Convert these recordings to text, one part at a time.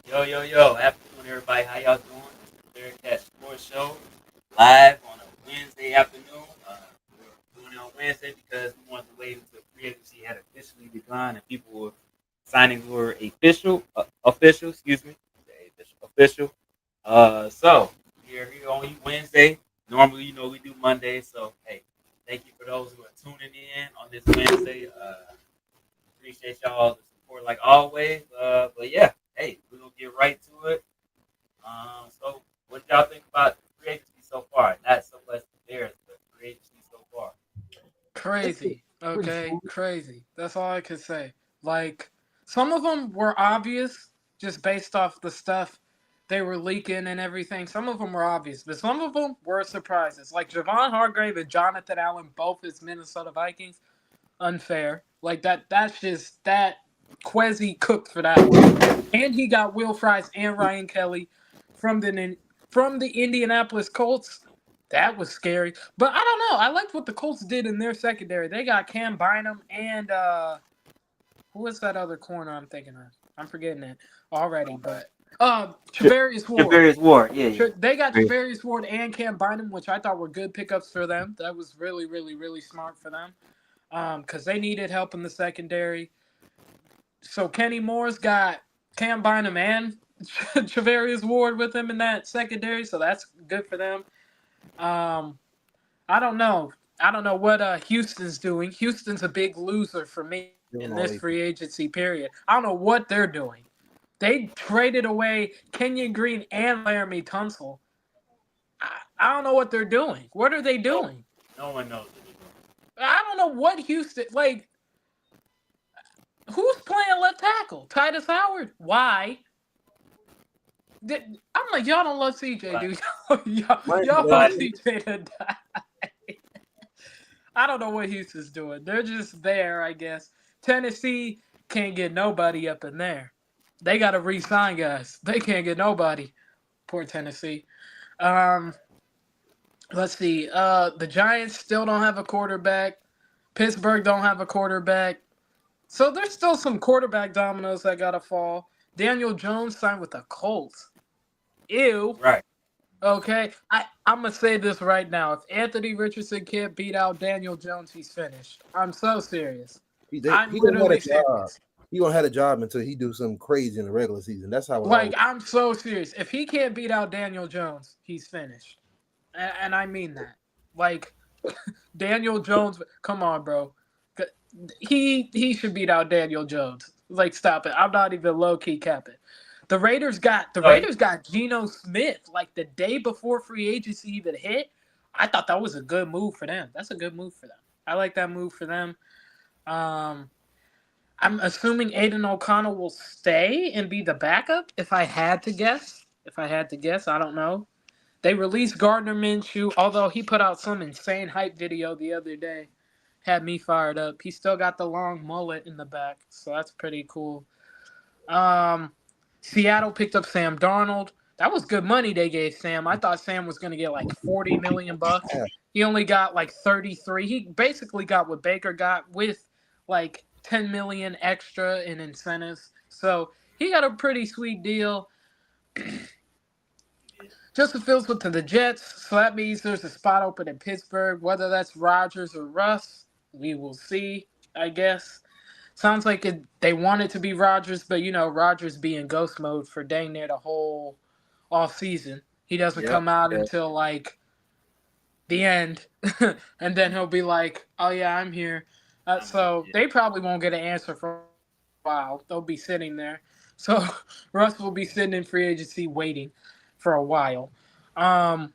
Yo, yo, yo. Afternoon, everybody. How y'all doing? It's the Bearcat Sports Show live on a Wednesday afternoon. We're doing it on Wednesday because we wanted to wait until free agency had officially begun and people were signing were official, excuse me. Say official. So we're here on Wednesday. Normally, we do Monday. So, hey, thank you for those who are tuning in on this Wednesday. Appreciate y'all the support like always. But yeah, hey, we're gonna get right to it. So what y'all think about the free agency so far? Not so much the Bears, but free agency so far. It's Crazy. pretty Okay, smooth. crazy. That's all I could say. Like some of them were obvious just based off the stuff they were leaking and everything. Some of them were obvious, but some of them were surprises. Like Javon Hargrave and Jonathan Allen, both as Minnesota Vikings. Unfair. Like that. That's just that. Quezzy cooked for that one. And he got Will Fries and Ryan Kelly from the Indianapolis Colts. That was scary. But I don't know. I liked what the Colts did in their secondary. They got Cam Bynum and who was that other corner I'm thinking of? I'm forgetting it already, but Travarius Ward. Javarius Ward, yeah, yeah. They got Great. Travarius Ward and Cam Bynum, which I thought were good pickups for them. That was really, really, really smart for them. Because they needed help in the secondary. So Kenny Moore's got Cam Bynum and Travarius Ward with him in that secondary, so that's good for them. Um, I don't know. I don't know what Houston's doing. Houston's a big loser for me in Doing all this they free agency period. I don't know what they're doing. They traded away Kenyon Green and Laramie Tunsil. I don't know what they're doing. What are they No, doing? no one knows what I don't know what Houston like. Who's playing left tackle? Titus Howard. Why? I'm like, y'all don't love CJ, they're doing. dude. y'all want Nobody, CJ to die. I don't know what Houston's doing. They're just there, I guess. Tennessee can't get nobody up in there. They got to re-sign guys. They can't get nobody. Poor Tennessee. Um, let's see. The Giants still don't have a quarterback. Pittsburgh don't have a quarterback. So there's still some quarterback dominoes that gotta fall. Daniel Jones signed with the Colts. Ew. right. Okay, I'm gonna say this right now. If Anthony Richardson can't beat out Daniel Jones, he's finished. I'm so serious. I'm he gonna have a literally job. serious. He gonna have a job until he do something crazy in the regular season. That's how it Like always. I'm so serious. If he can't beat out Daniel Jones, he's finished, and I mean that. Like Daniel Jones, come on, bro. He should beat out Daniel Jones. Like stop it. I'm not even low key capping. The No, he, Raiders got Geno Smith like the day before free agency even hit. I thought that was a good move for them. That's a good move for them. I like that move for them. Um, I'm assuming Aiden O'Connell will stay and be the backup. If I had to guess, I don't know. They released Gardner Minshew, although he put out some insane hype video the other day. Had me fired up. He still got the long mullet in the back, so that's pretty cool. Um, Seattle picked up Sam Darnold. That was good money they gave Sam. I thought Sam was going to get like 40 million bucks. Yeah, He only got like 33. He basically got what Baker got with like 10 million extra in incentives. So he got a pretty sweet deal. Justin Fields went to the Jets, so that means there's a spot open in Pittsburgh. Whether that's Rodgers or Russ, we will see, I guess. Sounds like they want it to be Rodgers, but Rodgers be in ghost mode for dang near the whole off season. He doesn't yep, come out yeah, until like the end, and then he'll be like, "Oh yeah, I'm here." I'm here. So Yeah. they probably won't get an answer for a while. They'll be sitting there. So Russ will be sitting in free agency waiting for a while. Um,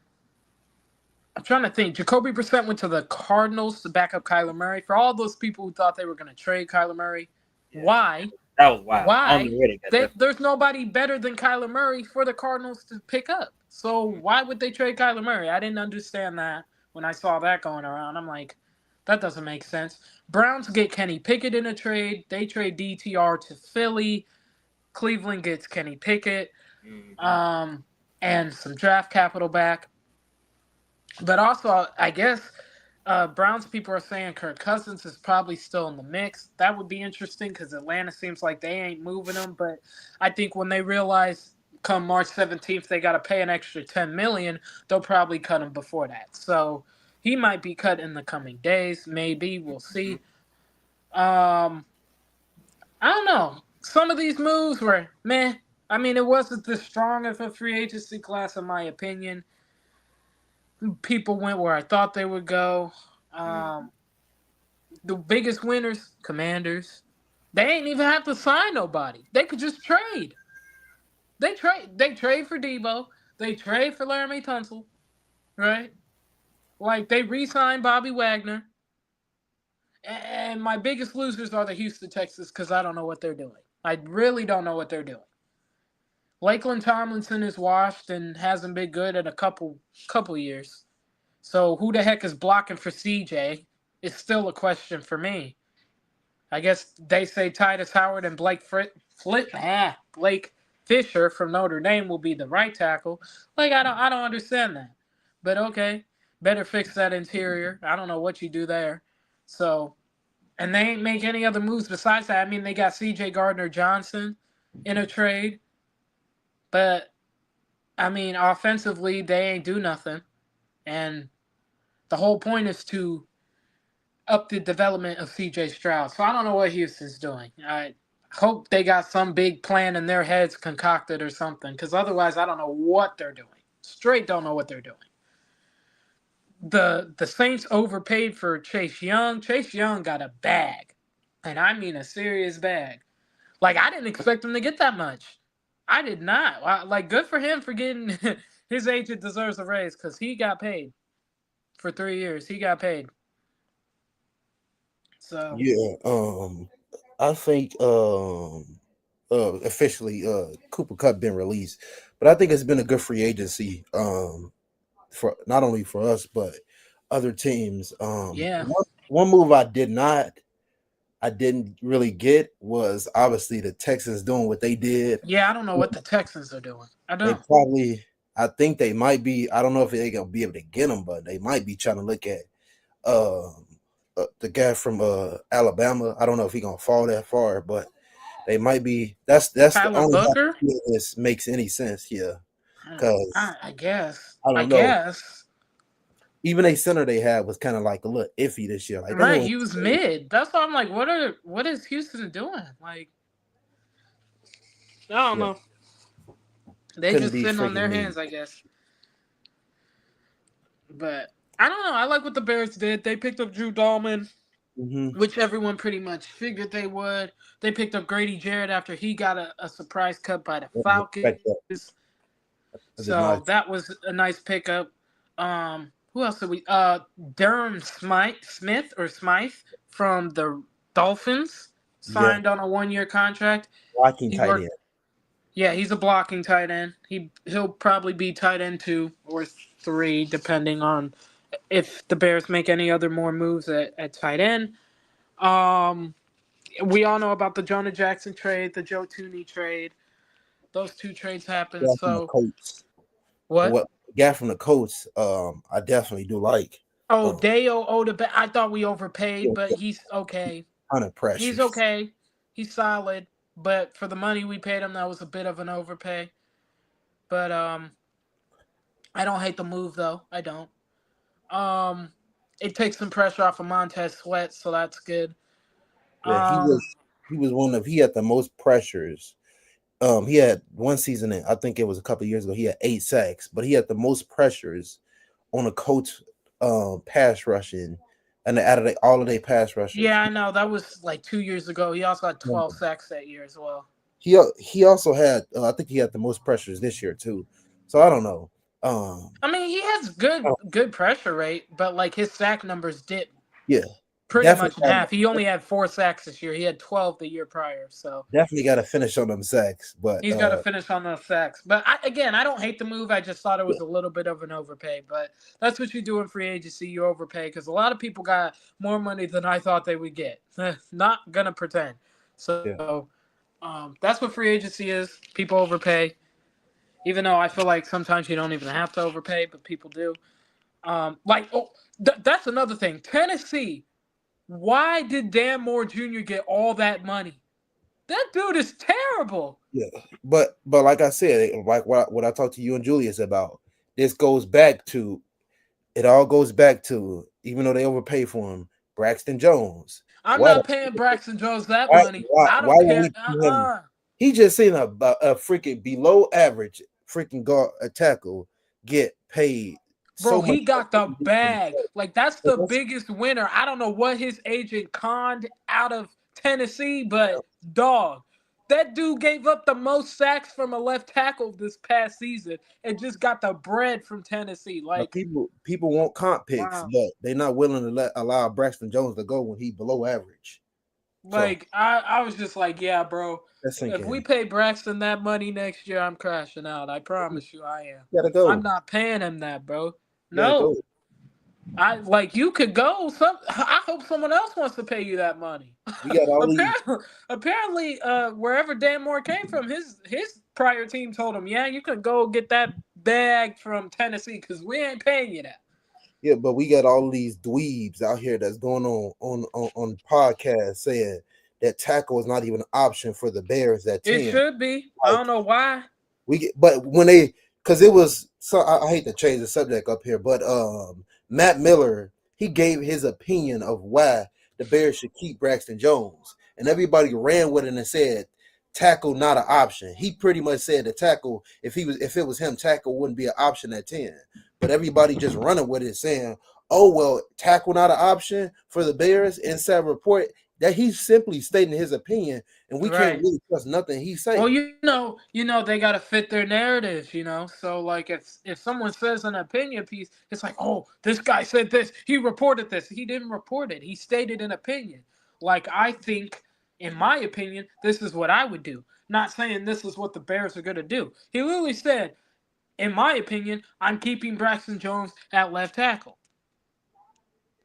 I'm trying to think. Jacoby Brissett went to the Cardinals to back up Kyler Murray. For all those people who thought they were going to trade Kyler Murray, Yeah, why? that was wild. I don't Why? know where they got that from. There's nobody better than Kyler Murray for the Cardinals to pick up. So why would they trade Kyler Murray? I didn't understand that when I saw that going around. I'm like, that doesn't make sense. Browns get Kenny Pickett in a trade. They trade DTR to Philly. Cleveland gets Kenny Pickett Mm-hmm. and some draft capital back. But also, I guess Browns people are saying Kirk Cousins is probably still in the mix. That would be interesting because Atlanta seems like they ain't moving him. But I think when they realize come March 17th they got to pay an extra $10 million, they'll probably cut him before that. So he might be cut in the coming days. Maybe we'll see. Um, I don't know. Some of these moves were meh. I mean, it wasn't this strong of a free agency class, in my opinion. People went where I thought they would go. Um, the biggest winners, Commanders. They ain't even have to sign nobody. They could just trade. They trade. They trade for Debo. They trade for Laramie Tunsil, right? Like they re-signed Bobby Wagner. And my biggest losers are the Houston Texans because I don't know what they're doing. I really don't know what they're doing. Lakeland Tomlinson is washed and hasn't been good in a couple years. So who the heck is blocking for CJ is still a question for me. I guess they say Titus Howard and Blake Fisher from Notre Dame will be the right tackle. Like I don't understand that. But okay, better fix that interior. I don't know what you do there. So, and they ain't make any other moves besides that. I mean, they got C.J. Gardner-Johnson in a trade, but I mean, offensively they ain't do nothing, and the whole point is to up the development of C.J. Stroud. So I don't know what Houston's doing. I hope they got some big plan in their heads concocted or something, because otherwise I don't know what they're doing. Straight don't know what they're doing. The Saints overpaid for Chase Young. Chase Young got a bag, and I mean a serious bag. Like I didn't expect him to get that much. I did not. Like good for him for getting his agent deserves a raise because he got paid for 3 years. He got paid. So Yeah, I think officially Cooper Cup been released, but I think it's been a good free agency for not only for us but other teams. yeah. One move I didn't really get was obviously the Texans doing what they did. Yeah, I don't know what the Texans are doing. I They don't. probably, I think they might be. I don't know if they're gonna be able to get them, but they might be trying to look at the guy from Alabama. I don't know if he's gonna fall that far, but they might be. That's the Tyler only Booker? way this makes any sense here, because I guess. I I don't know. guess. Even a center they had was kind of like a little iffy this year. Like they Right, don't he was mid. That's why I'm like, what is Houston doing? Like, I don't yeah, know. They couldn't just be sitting on freaking their me. hands, I guess. But I don't know. I like what the Bears did. They picked up Drew Dahlman, Mm-hmm. which everyone pretty much figured they would. They picked up Grady Jarrett after he got a surprise cut by the I didn't Falcons. expect that. I did not. So that was a nice pickup. Who else did we? Durham Smythe from the Dolphins Yeah, signed on a 1-year contract. blocking He tight end. worked. Yeah, he's a blocking tight end. He'll probably be tight end 2 or 3, depending on if the Bears make any other more moves at tight end. Um, we all know about the Jonah Jackson trade, the Joe Tooney trade. Those 2 trades happened. Guy from the So Colts. what? What guy from the Colts? I definitely do like. Oh, Um, Deo Odabe. I thought we overpaid, yeah, but he's okay. ton of He's pressures. okay. He's solid, but for the money we paid him, that was a bit of an overpay. But I don't hate the move though. I don't. Um, it takes some pressure off of Montez Sweat, so that's good. Yeah, Um, he had the most pressures. He had one season I think it was a couple of years ago. He had 8 sacks, but he had the most pressures on a Colts pass rushing, and out of all of their pass rushers, yeah, I know that was like 2 years ago. He also had 12 sacks that year as well. he also had I think he had the most pressures this year too. So I don't know. I mean, he has good pressure rate, but like his sack numbers dipped Yeah, pretty much in definitely half. He only had 4 sacks this year. He had 12 the year prior, so definitely got to finish on them sacks. But he's got to finish on those sacks. But I don't hate the move. I just thought it was a little bit of an overpay. But that's what you do in free agency. You overpay because a lot of people got more money than I thought they would get. Not going to pretend. So that's what free agency is. People overpay. Even though I feel like sometimes you don't even have to overpay, but people do. That's another thing. Tennessee. Why did Dan Moore Jr. get all that money? That dude is terrible. Yeah, but like I said, like what I talked to you and Julius about, this goes back to it. All goes back to, even though they overpay for him, Braxton Jones. I'm Why not paying Braxton Jones that why money. I why don't would we care. pay him? He just seen a freaking below average freaking guard a tackle get paid Bro, so much. he got the bag. Like, that's the That's- biggest winner. I don't know what his agent conned out of Tennessee, but dog, that dude gave up the most sacks from a left tackle this past season and just got the bread from Tennessee. But Like, people want comp picks, wow. but they're not willing to allow Braxton Jones to go when he below average. Like, I was just like, yeah, bro. That's If we pay Braxton that money next year, I'm crashing out. I promise you, I am. gotta go. I'm not paying him that, bro. Gotta No. go. You could go. I hope someone else wants to pay you that money. We got all these. Apparently, wherever Dan Moore came from, his prior team told him, yeah, you can go get that bag from Tennessee because we ain't paying you that. Yeah, but we got all these dweebs out here that's going on podcasts saying that tackle is not even an option for the Bears at 10. It should be. I don't know why. But when they, because it was, so I hate to change the subject up here, but Matt Miller, he gave his opinion of why the Bears should keep Braxton Jones, and everybody ran with it and said tackle not an option. He pretty much said the tackle, if it was him, tackle wouldn't be an option at 10. But everybody just running with it saying, oh well, tackle not an option for the Bears. Inside report that he's simply stating his opinion, and we can't really trust nothing he's saying. Well, you know they gotta fit their narratives, So like if someone says an opinion piece, it's like, oh, this guy said this, he reported this. He didn't report it. He stated an opinion. Like, I think, in my opinion, this is what I would do. Not saying this is what the Bears are gonna do. He literally said, in my opinion, I'm keeping Braxton Jones at left tackle.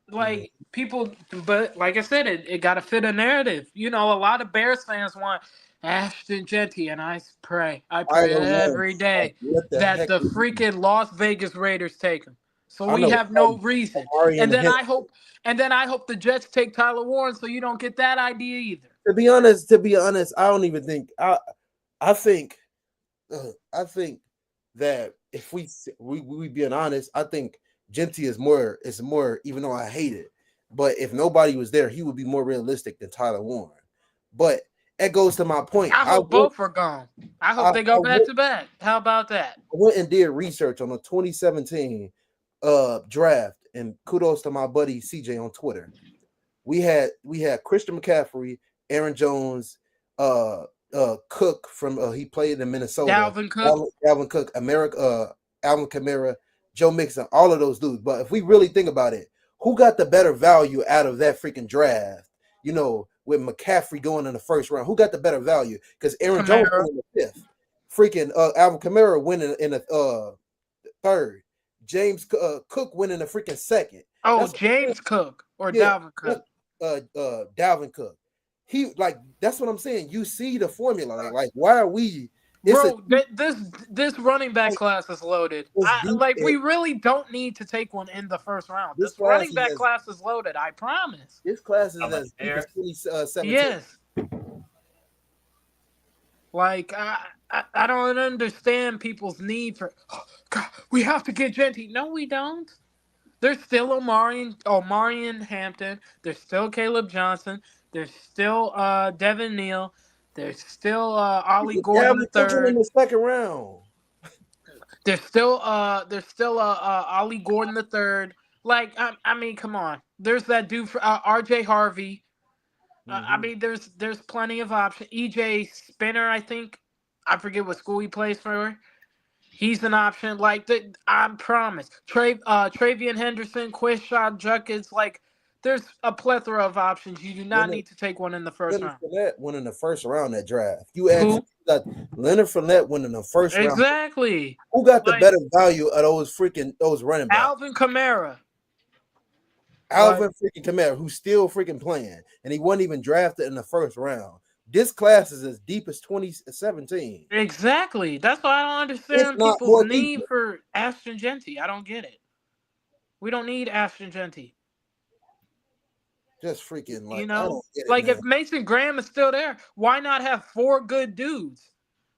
Like, people, but like I said, it got to fit a narrative. A lot of Bears fans want Ashton Jeanty, and I pray every day that the freaking Las Vegas Raiders take him. So we have no reason. And then I hope the Jets take Tyler Warren, so you don't get that idea either. To be honest, I don't even think I think that if we being honest, I think Jeanty is more, even though I hate it, but if nobody was there, he would be more realistic than Tyler Warren. But that goes to my point. I hope both are gone. I hope they go back to back. How about that? I went and did research on the 2017 draft, and kudos to my buddy CJ on Twitter. We had Christian McCaffrey, Aaron Jones, Cook from he played in Minnesota. Dalvin Cook, Alvin Kamara, Joe Mixon, all of those dudes. But if we really think about it, who got the better value out of that freaking draft? With McCaffrey going in the first round, who got the better value? Because Aaron Jones went in the fifth. Freaking Alvin Kamara went in the third. James Cook went in the freaking second. Oh, James Cook or Dalvin Cook? Dalvin Cook. That's what I'm saying. You see the formula. Like why are we? Bro, this running back class is loaded. We really don't need to take one in the first round. This running back class is loaded. I promise. This class is as deep as 2017. Yes. Like, I don't understand people's need for. Oh, God, we have to get Jeanty. No, we don't. There's still Omarion Hampton. There's still Caleb Johnson. There's still Devin Neal. There's still Ollie Gordon III in the second round. There's still Ollie Gordon III. Like, I mean, come on. There's that dude for RJ Harvey. I mean, there's plenty of options. EJ Spinner, I think. I forget what school he plays for. He's an option. Like, I promise. Travian Henderson, Quishon Judkins, like, there's a plethora of options. You do not need to take one in the first round. Leonard Fournette went in the first round that draft. You asked that Leonard Fournette went in the first round. Exactly. Who got the better value of those running backs? Alvin Kamara. Freaking Kamara, who's still freaking playing, and he wasn't even drafted in the first round. This class is as deep as 2017. Exactly. That's why I don't understand people's need for Ashton Jeanty. I don't get it. We don't need Ashton Genty. Just freaking You like I know, don't get it, like man. if Mason Graham is still there, why not have 4 good dudes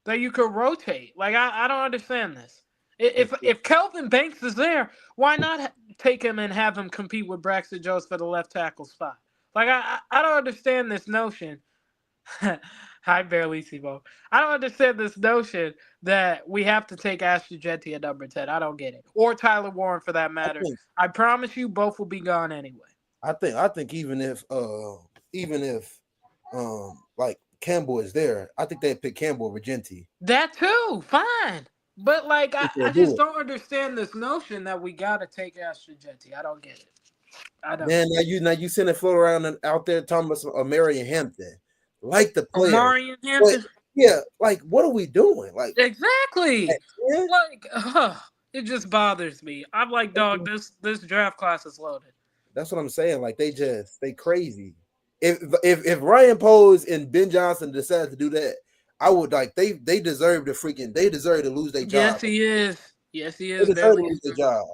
that you could rotate? Like I don't understand this. If Kelvin Banks is there, why not take him and have him compete with Braxton Jones for the left tackle spot? Like I don't understand this notion. Hi, Barlissimo. I don't understand this notion that we have to take Ashton Genty at number 10. I don't get it. Or Tyler Warren for that I matter. think I promise you both will be gone anyway. I think even if like Campbell is there, I think they'd pick Campbell over Genty. That too, fine. But like I I, think they'll I do just it. don't understand this notion that we gotta take Ashton Genty. I don't get it. I don't. Man, now you send a float around and out there talking about Marion Hampton, like the player. Omari and But Hampton. yeah, like what are we doing? Like, Exactly. yeah, Like it just bothers me. I'm like, dog, this draft class is loaded. that's what I'm saying. Like they crazy. If Ryan Pose and Ben Johnson decide to do that, I would like they deserve to lose their Yes, job. he is. Yes, he They is. deserve to Barely. lose their job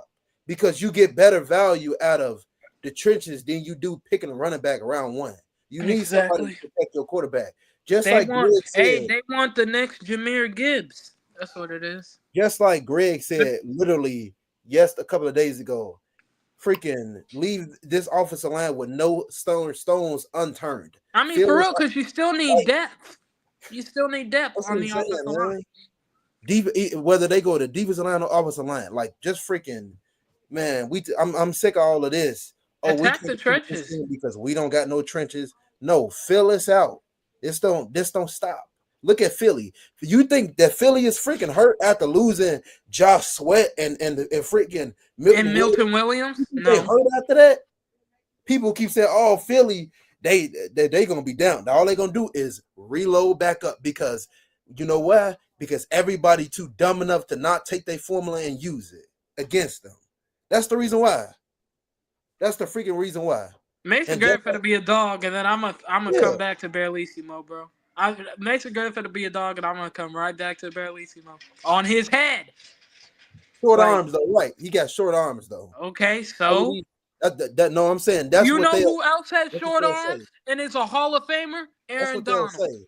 because you get better value out of the trenches than you do picking a running back around one. You need somebody Exactly. to protect your quarterback. Just They like want. Greg Hey, said, they want the next Jameer Gibbs. That's what it is. literally, yes, a couple of days ago, freaking leave this offensive line with no stones unturned. I mean, for Feels real, because you still need like depth. You still need depth that's what on I'm the saying, offensive man. line. Whether they go to defensive line or offensive line, like just freaking, man. I'm sick of all of this. Oh, we Attack can't the keep this trenches. team because we don't got no trenches. No, fill us out. This don't stop. Look at Philly. You think that Philly is freaking hurt after losing Josh Sweat and freaking Milton And Williams? Milton Williams? You think they No. hurt after that? People keep saying, "Oh, Philly, they gonna be down." All they gonna do is reload back up because you know why? Because everybody too dumb enough to not take their formula and use it against them. That's the reason why. That's the freaking reason why. Mason And just Graham finna be a dog, and then I'm gonna yeah, come back to Barlissimo, bro. Mason Graham finna be a dog, and I'm gonna come right back to Barlissimo on his head. short Like, arms though, right? He got short arms though. okay, I would so need- no, I'm saying that's you what know they. who else has That's what short they'll arms say. and is a Hall of Famer? That's Aaron what they'll Donald. say.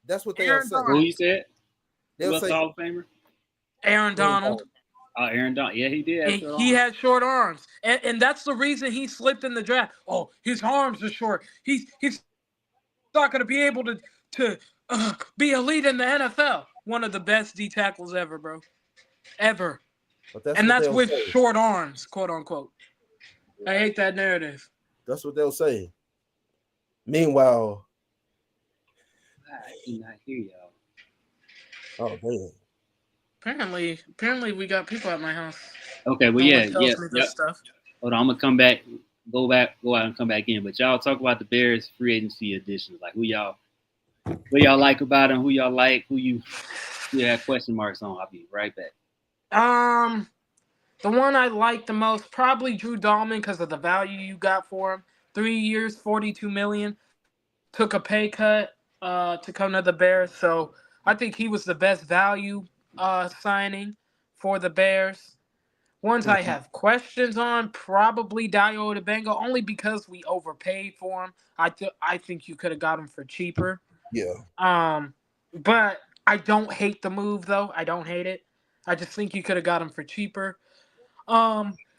That's what they'll Aaron say. Who Donald. you said? Who They'll else say Hall of Famer? Aaron Donald. Oh, Aaron Donald. Yeah, he did have And short he arms. had short arms, and that's the reason he slipped in the draft. Oh, his arms are short. He's not going to be able to be elite in the NFL. One of the best D tackles ever, bro, ever. But that's And what that's they'll with say. short arms, quote unquote. I hate that narrative. That's what they'll say. Meanwhile, I do not hear y'all. oh man. Apparently, we got people at my house. Okay, well, No yeah, one tells yeah, me yeah. this stuff. Hold on, I'm gonna come back, go out and come back in. But y'all talk about the Bears free agency additions, like who y'all like about them, who y'all like, who you have question marks on. I'll be right back. The one I like the most, probably Drew Dahlman because of the value you got for him. 3 years, $42 million. Took a pay cut to come to the Bears, so I think he was the best value signing for the Bears. Ones I have questions on, probably Dio Benga, only because we overpaid for him. I think you could have got him for cheaper. Yeah. But I don't hate the move though. I don't hate it. I just think you could have got him for cheaper.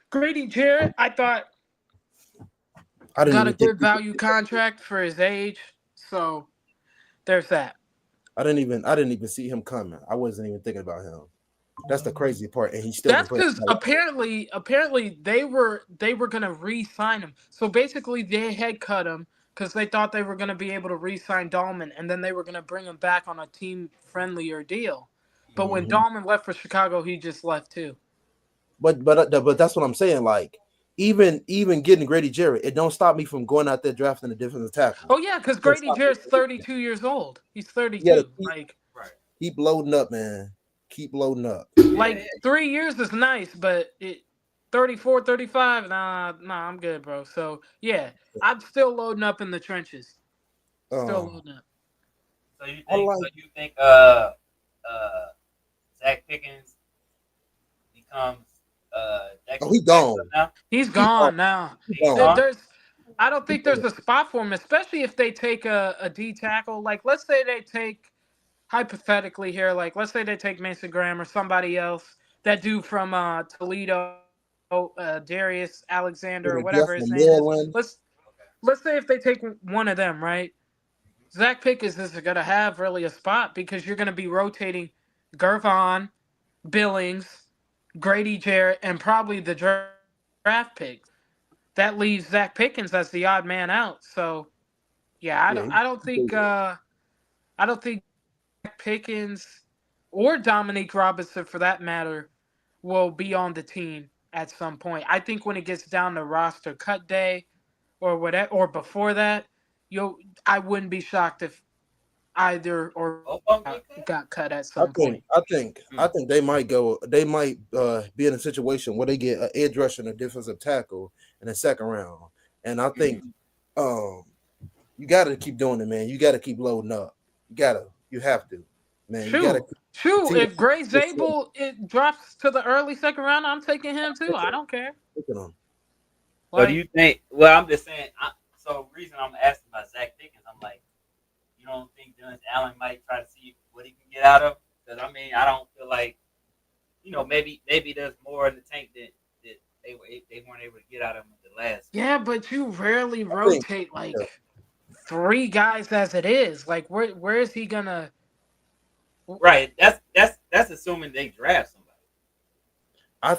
Grady Jarrett, I thought I didn't got a even think good value contract for his age. So there's that. I didn't even see him coming. I wasn't even thinking about him. That's the crazy part, and he still That's can play. because apparently they were gonna re-sign him. So basically they had cut him because they thought they were gonna be able to re-sign Dahlman, and then they were gonna bring him back on a team friendlier deal. But when Dahlman left for Chicago, he just left too. But that's what I'm saying. Like even getting Grady Jarrett, it don't stop me from going out there drafting a defensive tackle. Oh yeah, because Grady Jarrett's 32 years old. He's 32. Yeah, Like keep loading up, man. Keep loading up. Like 3 years is nice, but 34, 35, nah, I'm good, bro. So yeah, I'm still loading up in the trenches. Still loading up. So you think Zach Pickens becomes Oh, he gone. now. He's He gone now. He He's gone. There- gone. There's, I don't think there's a spot for him, especially if they take a D tackle. Like, let's say they take, hypothetically here, like, let's say they take Mason Graham or somebody else, that dude from Toledo, Darius Alexander, or Gonna whatever get his from name is. Maryland. Let's say if they take one of them, right? Zach Pickens isn't going to have really a spot because you're going to be rotating Gervon, Billings, Grady Jarrett, and probably the draft picks. That leaves Zach Pickens as the odd man out. So, yeah, Yeah, I don't think Zach Pickens or Dominique Robinson, for that matter, will be on the team at some point. I think when it gets down to roster cut day or whatever, or before that, I wouldn't be shocked if either or Both of them get cut? got cut at I some point. think they might go. They might be in a situation where they get an edge rusher and a defensive tackle in the second round. And I think you got to keep doing it, man. You got to keep loading up. You have to, man. You got to. Shoot, if Gray for sure. Zabel it drops to the early second round, I'm taking him too. I don't care. Look at him. So do you think? Well, I'm just saying. So reason I'm asking about Zach Pickens, I'm like, you don't think Dennis Allen might try to see what he can get out of? Because I mean, I don't feel like, maybe there's more in the tank that they weren't able to get out of him in the last. Yeah, but you rarely rotate like three guys as it is. Like where is he gonna? Right. That's assuming they draft somebody. I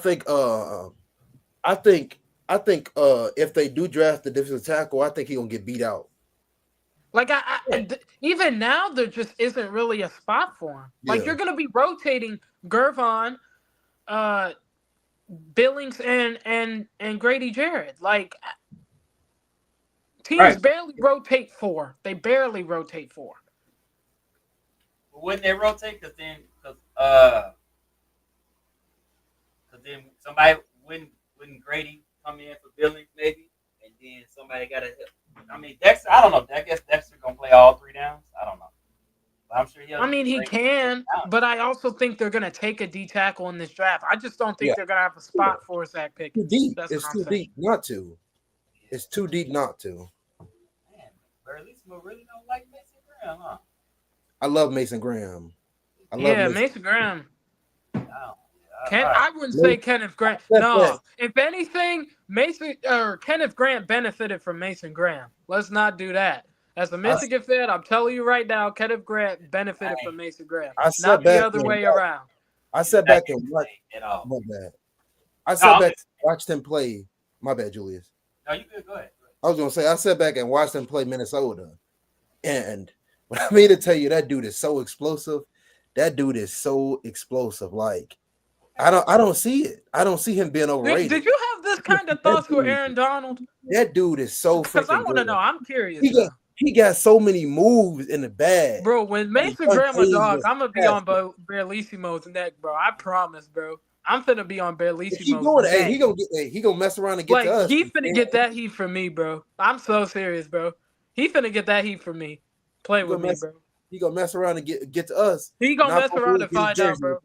think if they do draft the defensive tackle, I think he's gonna get beat out. Like even now, there just isn't really a spot for him. Like Yeah. you're gonna be rotating Gervon, Billings, and Grady Jarrett. Like teams Right. barely rotate four. They barely rotate four. But wouldn't they rotate? Because then somebody wouldn't Grady come in for Billings maybe, and then somebody got to. I mean, Dexter. I don't know. I guess Dexter gonna play all three downs. I don't know. But I'm sure he'll. I mean, he play can, downs. but I also think they're gonna take a D tackle in this draft. I just don't think Yeah. they're gonna have a spot for Zach Pickens. Too deep. That's It's what too I'm saying. deep not to. It's too deep not to. Man, Berlissimo really don't like Mason Graham, huh? I love Mason Graham. Yeah, Mason Graham. Wow. I wouldn't say Kenneth Grant. That's No, it. if anything, Kenneth Grant benefited from Mason Graham. Let's not do that. As a Michigan fan, I'm telling you right now, Kenneth Grant benefited from Mason Graham, I sat not the back other and- way around. I sat back and watched. at all. My bad. I sat back and watched him play. My bad, Julius. No, you good. Go ahead. I was gonna say I sat back and watched him play Minnesota, and what I mean to tell you, that dude is so explosive. Like I don't see it. I don't see him being overrated. Did you have this kind of thoughts with Aaron Donald? That dude is so Because I freaking want to good. know. I'm curious. He got so many moves in the bag. Bro, when Mason Graham a dog, I'm gonna be on Berlissimo's neck, bro. I promise, bro. I'm finna be on If he Berlissimo's doing it, neck. he gonna mess around and get Like to us. he finna get that heat from me, bro. I'm so serious, bro. He finna get that heat from me. Play with me, bro. He gonna mess around and get to us. He gonna Not mess gonna around get and his find out, jersey. bro.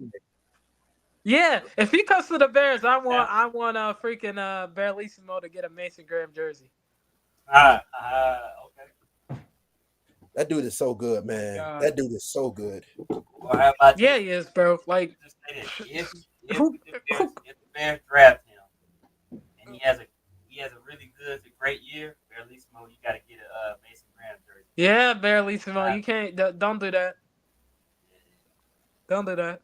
Yeah, if he comes to the Bears, I want freaking Berlissimo to get a Mason Graham jersey. Okay. That dude is so good, man. God. That dude is so good. Well, how about Yeah, he is, bro. Like just say this. If Who- the Bears draft him and he has a really good, a great year, Berlissimo, you got to get a Mason Graham jersey. yeah, Berlissimo, you can't. Don't do that. Don't do that.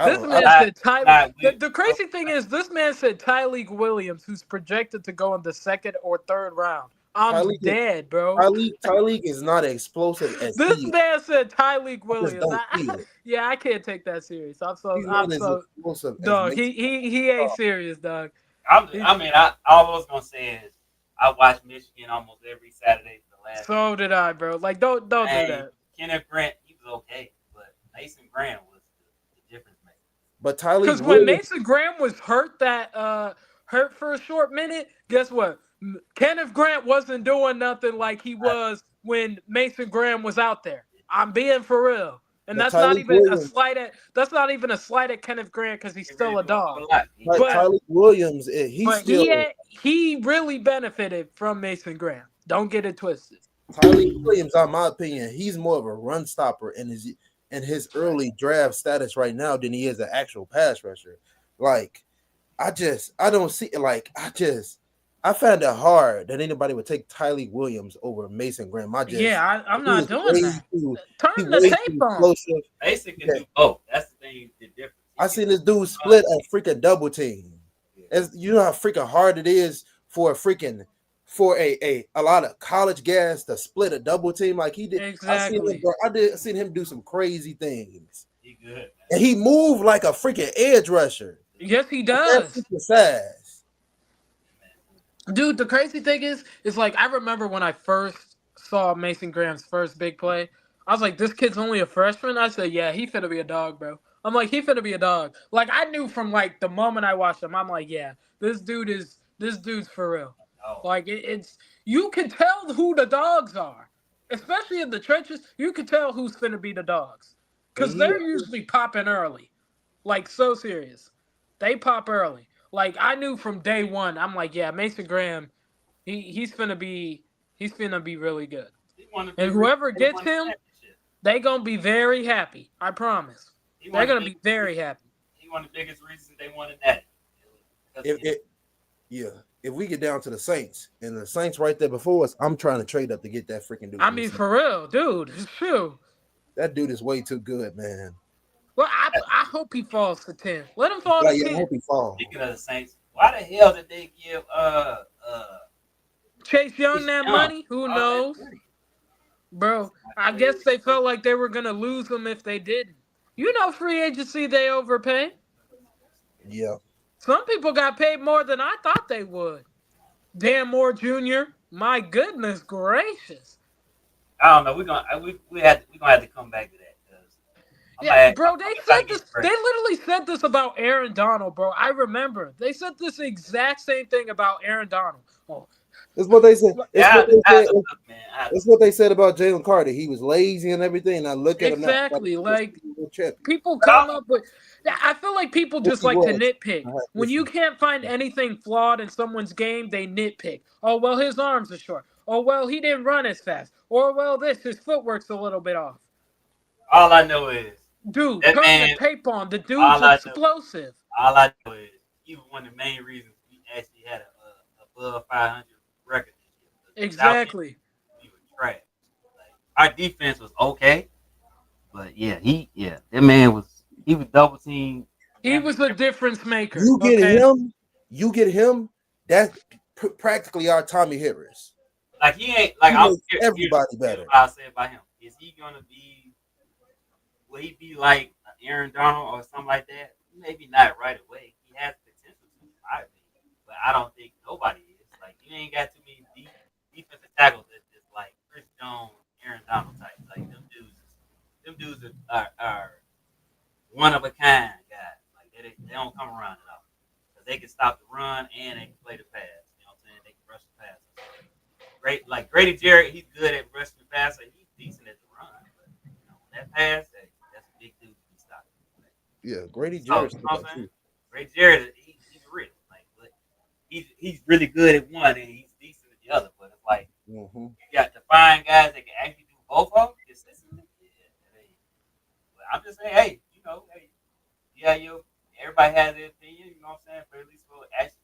This man said Ty. The crazy thing is, this man said Tyreek Williams, who's projected to go in the second or third round. I'm Tyreek- dead, bro. Tyreek is not explosive as This he is. man said Tyreek I just Williams. don't see it. Yeah, I can't take that serious. He's not as explosive as dog. Mason. He ain't serious, dog. All I was gonna say is I watched Michigan almost every Saturday for the last. So did I, bro. Like, don't do that. Kenneth Grant, he was okay, but Mason Graham was the difference maker. But Tyreek Because when Williams, Mason Graham was hurt for a short minute, guess what? Kenneth Grant wasn't doing nothing like he was when Mason Graham was out there. I'm being for real. And But that's not Tyreek even a Williams, slight at Kenneth Grant because he's He still really a doing dog. a lot. He like doing But a lot. Tyreek Williams, he's but still he really benefited from Mason Graham. Don't get it twisted. Tyreek Williams. In my opinion, he's more of a run stopper in his early draft status right now than he is an actual pass rusher. Like I don't see I find it hard that anybody would take Tyreek Williams over Mason Graham. I'm He not is doing way that. too he Turn the way tape too on. explosive. Mason can Yeah. do both. That's the thing. The difference. I seen this dude split a freaking double team. As you know how freaking hard it is for a lot of college guys to split a double team like he did. Exactly. I seen him do some crazy things. He good, man. And he moved like a freaking edge rusher. Yes, he That does. freaking size. Dude, the crazy thing is like I remember when I first saw Mason Graham's first big play, I was like, this kid's only a freshman. I said, yeah, he finna be a dog, bro. I'm like, he finna be a dog. Like I knew from like the moment I watched him, I'm like, yeah, this dude's for real. Oh, Like it's you can tell who the dogs are, especially in the trenches. You can tell who's finna be the dogs because And they're usually popping early, like so serious. They pop early. Like I knew from day one. I'm like, yeah, Mason Graham, he's finna be really good. he won the And big whoever he gets won the him, championship. they gonna be very happy. I promise. He They're won the gonna be biggest very reason- happy. He one of the biggest reasons they wanted that. If we get down to the Saints and the Saints right there before us, I'm trying to trade up to get that freaking dude. I mean, for real, dude. Shoot. that dude is way too good, man. Well, I hope he falls to 10. Let him fall Yeah, to I 10. hope he falls. Speaking of the Saints, why the hell did they give Chase Young that Young money? Who all that knows? money? Bro, I guess they felt like they were gonna lose him if they didn't. You know, free agency they overpay. Yeah. Some people got paid more than I thought they would. Dan Moore Jr. My goodness gracious. I don't know. We're gonna have to come back to that because Yeah, bro, they said this. They literally said this about Aaron Donald, bro. I remember they said this exact same thing about Aaron Donald. Oh, That's what they said. Man, That's what they said about Jalen Carter. He was lazy and everything. And I look at him now, exactly. Like champion. people come up with. I feel like people just like to nitpick. When you can't find anything flawed in someone's game, they nitpick. Oh well, his arms are short. Oh well, he didn't run as fast. Or well, his footwork's a little bit off. all I know is, Dude, that turn man- the tape on. The dude's all I know- explosive. all I know is he was one of the main reasons we actually had a above 500 record this year. Because without him, Exactly. we were trash. Like, our defense was okay, but that man was double teamed. He was a difference maker. You get okay? him. That's practically our Tommy Harris. Like he ain't like He I'm makes everybody better. What I'll say about him is he gonna be? Will he be like Aaron Donald or something like that? Maybe not right away. He has potential to, in my opinion, but I don't think nobody is. Like you ain't got too many defensive tackles that's just like Chris Jones, Aaron Donald type. Like them dudes are one of a kind guys. Like they don't come around at all because they can stop the run and they can play the pass. You know what I'm saying? They can rush the pass. Great, like Grady Jarrett, he's good at rushing the passer. He's decent at the run. But that pass, that's a big dude to be stopped. Yeah, Grady So, Jarrett. you know what I'm saying? Grady Jarrett, he's real. Like, but he's really good at one and he's decent at the other. But it's like you got to find guys that can actually do both of them consistently. Yeah, but I'm just saying, hey, everybody has their opinion. You know what I'm saying? But at least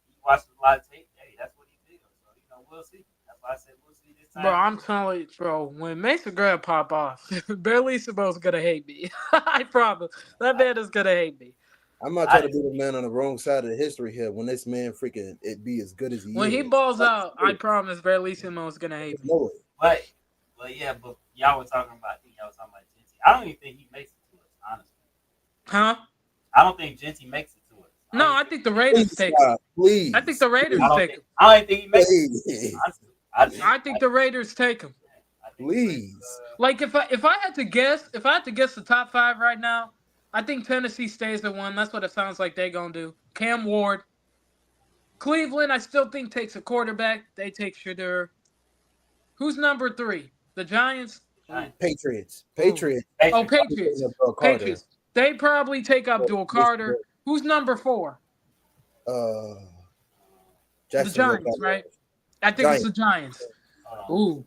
he watches a lot of tape. Hey, that's what he did. So we'll see. That's why I said we'll see this time. Bro, I'm telling you, bro, when Mason Graham pop off, Barrelissimo's gonna hate me. I promise. That man is gonna hate me. I'm not trying to be the man on the wrong side of the history here. When this man freaking it be as good as he When is. he balls out, I promise Barrelissimo's gonna hate me. No way. But y'all were talking about. I think y'all was talking about Genty. I don't even think he makes it to us, honestly. Huh? I don't think Genty makes it to us. No, I think the Raiders take him. Please. I think the Raiders take him. I don't even think he makes it. Please. Honestly. I think the Raiders take him. Please. Like if I had to guess the top 5 right now, I think Tennessee stays at 1. That's what it sounds like they're gonna do. Cam Ward. Cleveland, I still think takes a quarterback. They take Shedeur. Who's number 3? The Giants. Giants. Patriots. Ooh. Patriots. Oh, Patriots. Patriots. Abdul Carter. Patriots. They probably take Abdul Carter. Who's number 4? Uh, The Jacksonville. Giants, right? I think it's the Giants. Ooh.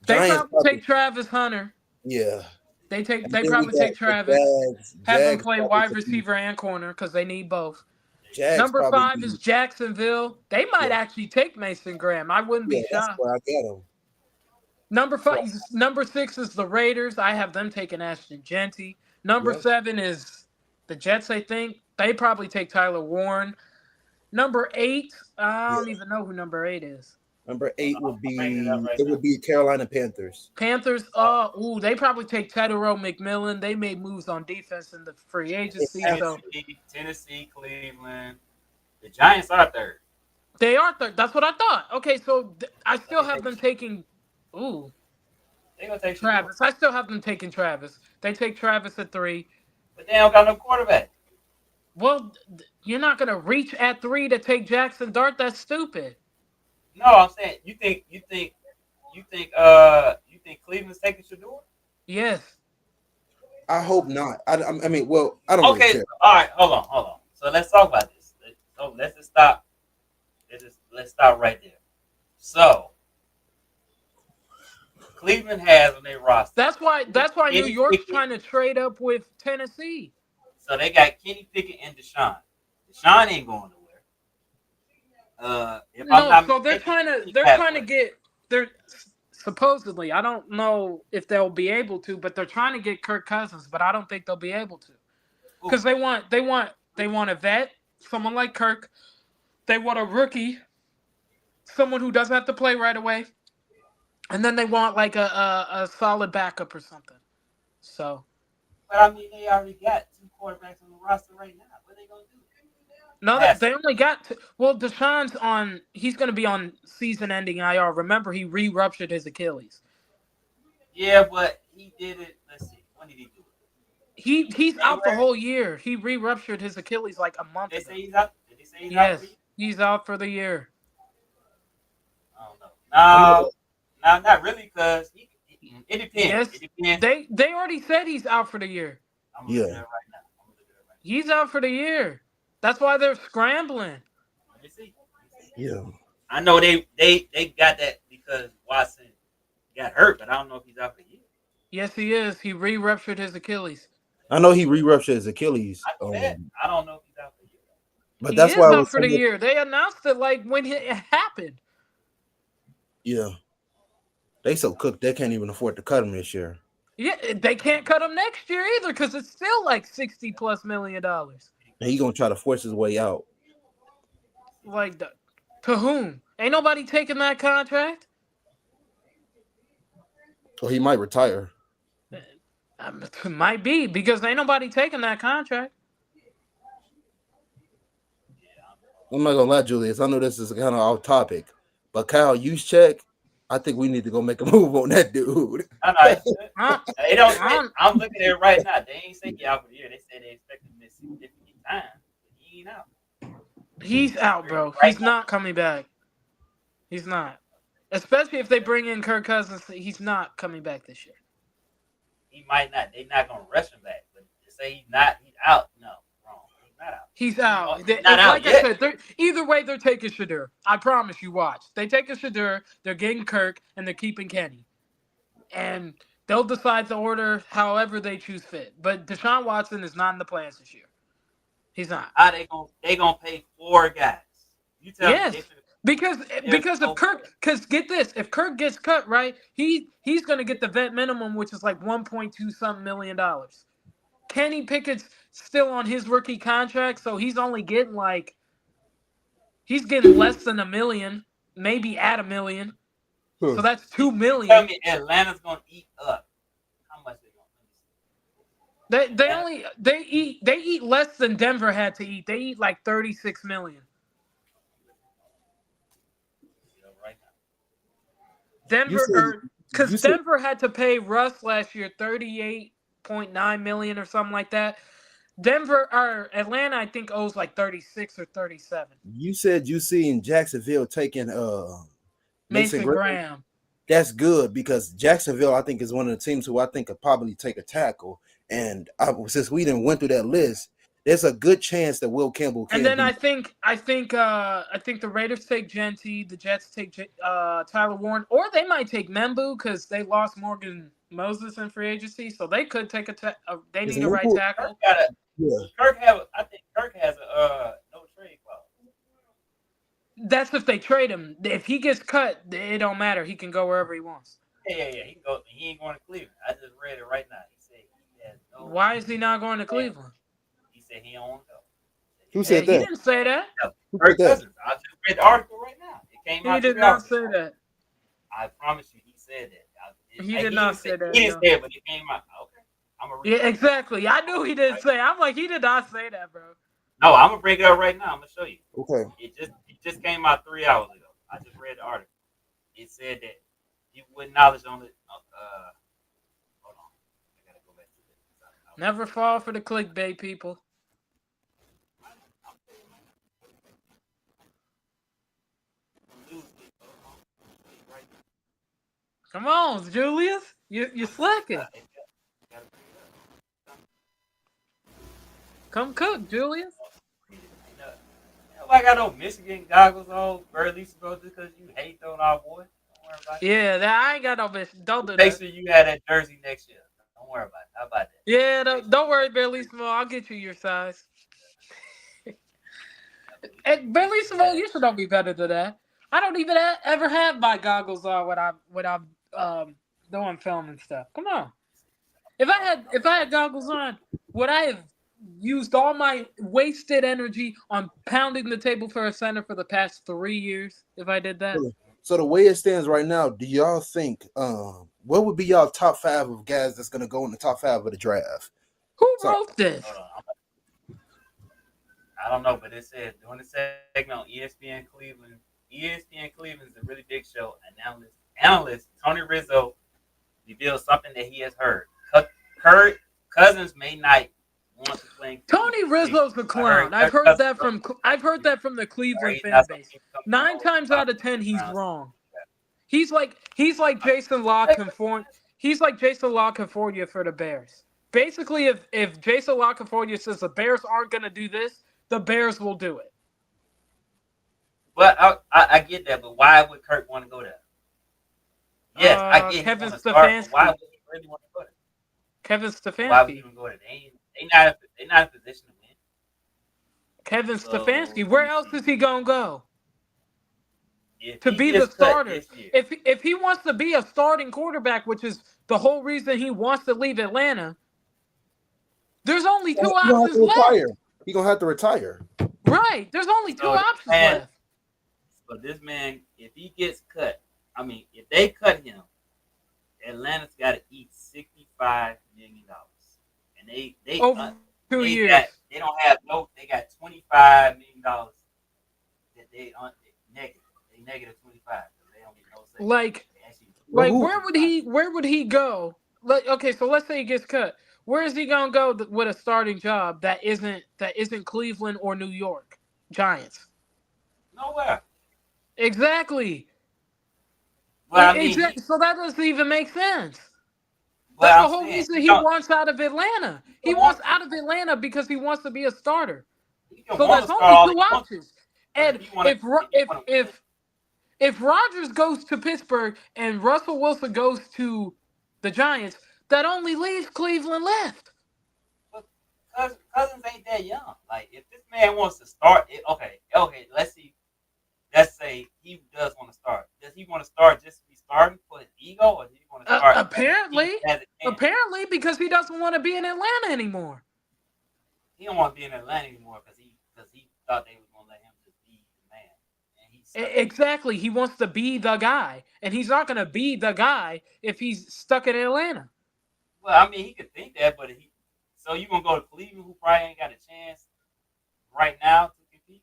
They Giants probably take Travis Hunter. Yeah. They And probably then we take got the Travis. Have them Jags play probably wide could be- receiver and corner because they need both. Jags Number probably 5 be- is Jacksonville. They might Yeah. actually take Mason Graham. I wouldn't Yeah, be that's shocked. where I get them. Number 6 is the Raiders. I have them taking Ashton Genty. Number Yep. 7 is the Jets, I think. They probably take Tyler Warren. Number 8, I don't even know who number 8 is. Number 8 would I'm be bringing it up right it now. would be Carolina Panthers. Panthers, they probably take Tedero McMillan. They made moves on defense in the free agency, so Tennessee, Cleveland. The Giants are third. they are third. That's what I thought. Okay, so I still have them taking. Ooh, They gonna take Travis. I still have them taking Travis. They take Travis at 3. but they don't got no quarterback. Well, you're not gonna reach at 3 to take Jackson Dart. That's stupid. No, I'm saying you think Cleveland's taking Shador? Yes. I hope not. I mean, well, I don't really Okay, care. all right, hold on. So let's talk about this. Let's just stop. Let's stop right there. So Cleveland has on their roster. That's why New Kenny York's Pickett. trying to trade up with Tennessee. So they got Kenny Pickett and Deshaun. Deshaun ain't going nowhere. If I'm No, not so they're mistaken, trying to get they're supposedly, I don't know if they'll be able to, but they're trying to get Kirk Cousins, but I don't think they'll be able to. Because they want a vet, someone like Kirk. They want a rookie, someone who doesn't have to play right away. And then they want like a solid backup or something. So But I mean, they already got 2 quarterbacks on the roster right now. What are they gonna do? no, Yes. they only got Deshaun's on. He's going to be on season-ending IR. Remember, he re-ruptured his Achilles. Yeah, but he did it. Let's see. When did he do it? He's out the whole year. He re-ruptured his Achilles like a month They ago. say he's out. Did they say he's out? Yes, For you? he's out for the year. I don't know. No, not really, because it depends. Yes. It depends. They already said he's out for the year. I'm gonna look Yeah. at it right now. He's out for the year. That's why they're scrambling. Let me see. Yeah. I know they got that because Watson got hurt, but I don't know if he's out for the year. Yes, he is. He re-ruptured his Achilles. I know he re-ruptured his Achilles. I don't know if he's out for the year. But He that's is why I out was for the saying- year. They announced it like when it happened. Yeah. They so cooked they can't even afford to cut him this year. Yeah, they can't cut him next year either because it's still like $60+ million. And he's gonna try to force his way out. Like, to whom? Ain't nobody taking that contract. Or he might retire. Might be because ain't nobody taking that contract. I'm not gonna lie, Julius. I know this is kind of off topic, but Kyle Juszczyk, I think we need to go make a move on that dude. I know. Huh? They don't say, I'm looking at it right now. They ain't say he out for the year. They said they expect him to miss significant time. But he ain't out. He's out, bro. Right He's now. not coming back. He's not. Especially if they bring in Kirk Cousins, he's not coming back this year. He might not. They're not gonna rush him back. But to say he's out. No, wrong. He's not out. He's out. He's not out Like I yet. said, either way, they're taking Shedeur. I promise you. Watch. They take a Shedeur. They're getting Kirk, and they're keeping Kenny. And they'll decide the order however they choose fit. But Deshaun Watson is not in the plans this year. He's not. How they gonna pay 4 guys? You tell Yes. me. Because if Kirk, because get this, if Kirk gets cut, right, he's gonna get the vet minimum, which is like $1.2 million. Kenny Pickett's still on his rookie contract, so he's only getting he's getting less than $1 million, maybe at $1 million. So that's $2 Tell million. me Atlanta's gonna eat up. How much they gonna They eat less than Denver had to eat. They eat like $36 million. right now? Because Denver had to pay Russ last year $38.9 million or something like that. Atlanta, I think, owes like 36 or 37. You said you seen Jacksonville taking Mason Graham. that's good because Jacksonville, I think, is one of the teams who I think could probably take a tackle. And since we didn't went through that list, there's a good chance that Will Campbell And can then be. I think the Raiders take Genty, the Jets take Tyler Warren, or they might take Membu because they lost Morgan Moses in free agency, so they could take they Is need a right Membu- tackle. Yeah. I think Kirk has a no trade clause. That's if they trade him. If he gets cut, it don't matter. He can go wherever he wants. Yeah. He can go. He ain't going to Cleveland. I just read it right now. He said he has no. Why is he not going to Cleveland? He said he don't want to go. Who said He that? didn't say that. Who Kirk said that? Cousins. I just read the article right now. It came out. He did 3 not hours say ago. that. I promise you, he said that. He did not say that, He didn't no. say it, but it came out. Okay, I'm gonna read Yeah, it. exactly. I knew he didn't say. I'm like, he did not say that, bro. No, I'm gonna bring it up right now. I'm gonna show you. Okay. It just came out 3 hours ago. I just read the article. It said that he would acknowledge on the. Hold on, I gotta go back to this. Never fall for the clickbait, people. Come on, Julius. You slacking. Come cook, Julius. I got no Michigan goggles on, or at least just because you hate on our boy. Don't worry about it. Yeah, I ain't got no bitch. Don't do Make that. sure you have that jersey next year. Don't worry about it. How about that? Yeah, don't worry, Bellissimo. I'll get you your size. And Bellissimo, you should not be better than that. I don't even ever have my goggles on when I'm doing film and stuff. Come on. If I had goggles on, would I have used all my wasted energy on pounding the table for a center for the past 3 years if I did that? So the way it stands right now, do y'all think what would be y'all top 5 of guys that's gonna go in the top 5 of the draft? Who wrote this? Hold on. I don't know, but it said during the segment on ESPN Cleveland. ESPN Cleveland is a really big show. Analyst Tony Rizzo reveals something that he has heard. Kirk Cousins may not want to play. Tony Rizzo's a clown. I've heard that from the Cleveland fan base. 9 times out of 10, he's wrong. He's like Jason La Confornia. He's like Jason La Confornia for the Bears. Basically, if Jason La Confornia says the Bears aren't going to do this, the Bears will do it. But I get that, but why would Kirk want to go there? Yes, I get Kevin Stefanski. Why would he really want to go there? Kevin Why would he Stefanski. even go there? They not in a position to win. Kevin So, Stefanski. Where else is he gonna go? If To he be the gets cut starter. this year, If he wants to be a starting quarterback, which is the whole reason he wants to leave Atlanta, there's only 2 options left. He's gonna have to retire. Right. There's only 2 options left. So this man, if he gets cut, I mean, if they cut him, Atlanta's got to eat $65 million, and they Over 2 years. They don't have no. They got $25 million that they negative. They negative 25. So they don't get no say. Like where would he go? Okay, so let's say he gets cut. Where is he gonna go with a starting job that isn't Cleveland or New York Giants? Nowhere. Exactly. Well, I mean, So that doesn't even make sense. well, That's I'm the whole saying, reason he wants out of Atlanta. He wants out of Atlanta because he wants to be a starter. So that's only 2 options. And if Rodgers goes to Pittsburgh and Russell Wilson goes to the Giants, that only leaves Cleveland left. Cousins ain't that young. Like, if this man wants to start, okay. Let's see. Let's say he does want to start. Does he want to start just to be starting for his ego, or does he want to start? Apparently, because he doesn't want to be in Atlanta anymore. He don't want to be in Atlanta anymore because he thought they was gonna let him just be the man. And Exactly. He wants to be the guy, and he's not going to be the guy if he's stuck in Atlanta. Well, I mean, he could think that, but so you gonna go to Cleveland, who probably ain't got a chance right now to compete?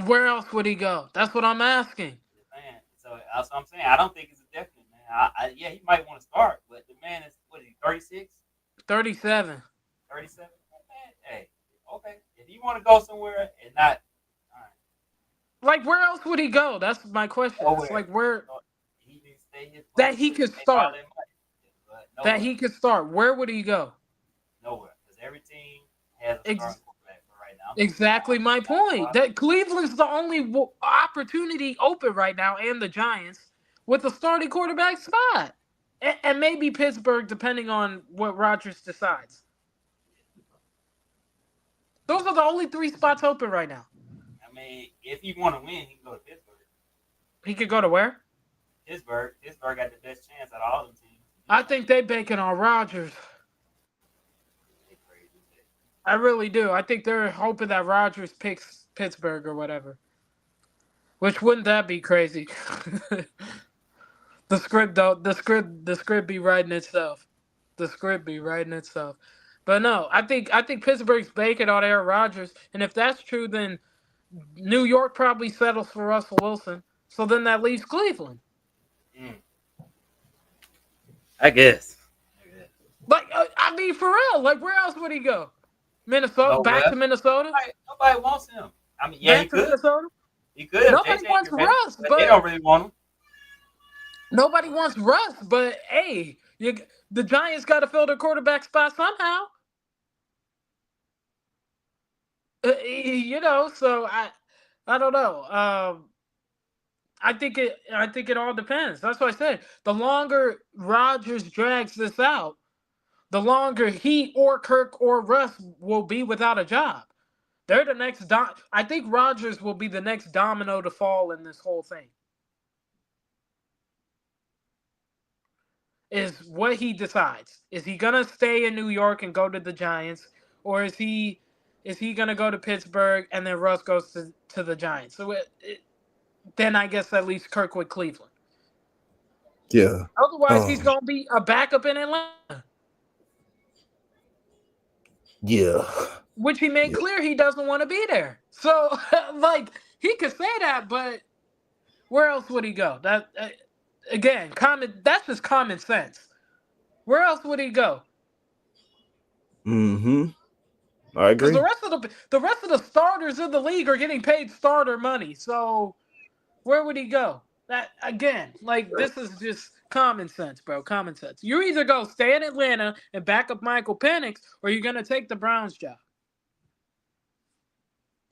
Where else would he go? That's what I'm asking. Man, so that's what I'm saying. I don't think it's a definite, man. Yeah, he might want to start, but the man is, what is he, 36? 37. 37? Man, hey, okay. If you want to go somewhere and not, all right. Like, where else would he go? That's my question. It's like, where? they hit That he could they start. probably might, but That nowhere. he could start. Where would he go? Nowhere, because every team has a starting quarterback for right now. Exactly my point. That Cleveland's the only opportunity open right now, and the Giants with a starting quarterback spot, and maybe Pittsburgh, depending on what Rodgers decides. Those are the only 3 spots open right now. I mean, if you want to win, he can go to Pittsburgh. He could go to where? Pittsburgh got the best chance out of all them teams. I think they banking on Rodgers. They crazy. I really do. I think they're hoping that Rodgers picks Pittsburgh or whatever. Which wouldn't that be crazy? The script be writing itself. The script be writing itself. But no, I think Pittsburgh's banking on Aaron Rodgers, and if that's true, then New York probably settles for Russell Wilson. So then that leaves Cleveland. I guess. Like, I mean, for real. Like, where else would he go? Minnesota? Back to Minnesota? Nobody wants him. I mean, yeah, Back to Minnesota? He could. Nobody wants Russ, but they don't really want him. Nobody wants Russ, but hey, the Giants got to fill their quarterback spot somehow. So I don't know. I think it all depends. That's what I said. The longer Rodgers drags this out, the longer he or Kirk or Russ will be without a job. They're the next. I think Rodgers will be the next domino to fall in this whole thing. Is what he decides. Is he gonna stay in New York and go to the Giants, or is he gonna go to Pittsburgh and then Russ goes to the Giants? So then I guess that leaves Kirk with Cleveland. Yeah. Otherwise, he's gonna be a backup in Atlanta. Yeah. Which he made clear he doesn't want to be there. So, like, he could say that, but where else would he go? That again, that's just common sense. Where else would he go? Mm-hmm. I agree. Because the rest of the starters in the league are getting paid starter money. So where would he go? That again, like, this is just common sense, bro. Common sense. You either go stay in Atlanta and back up Michael Penix, or you're gonna take the Browns job.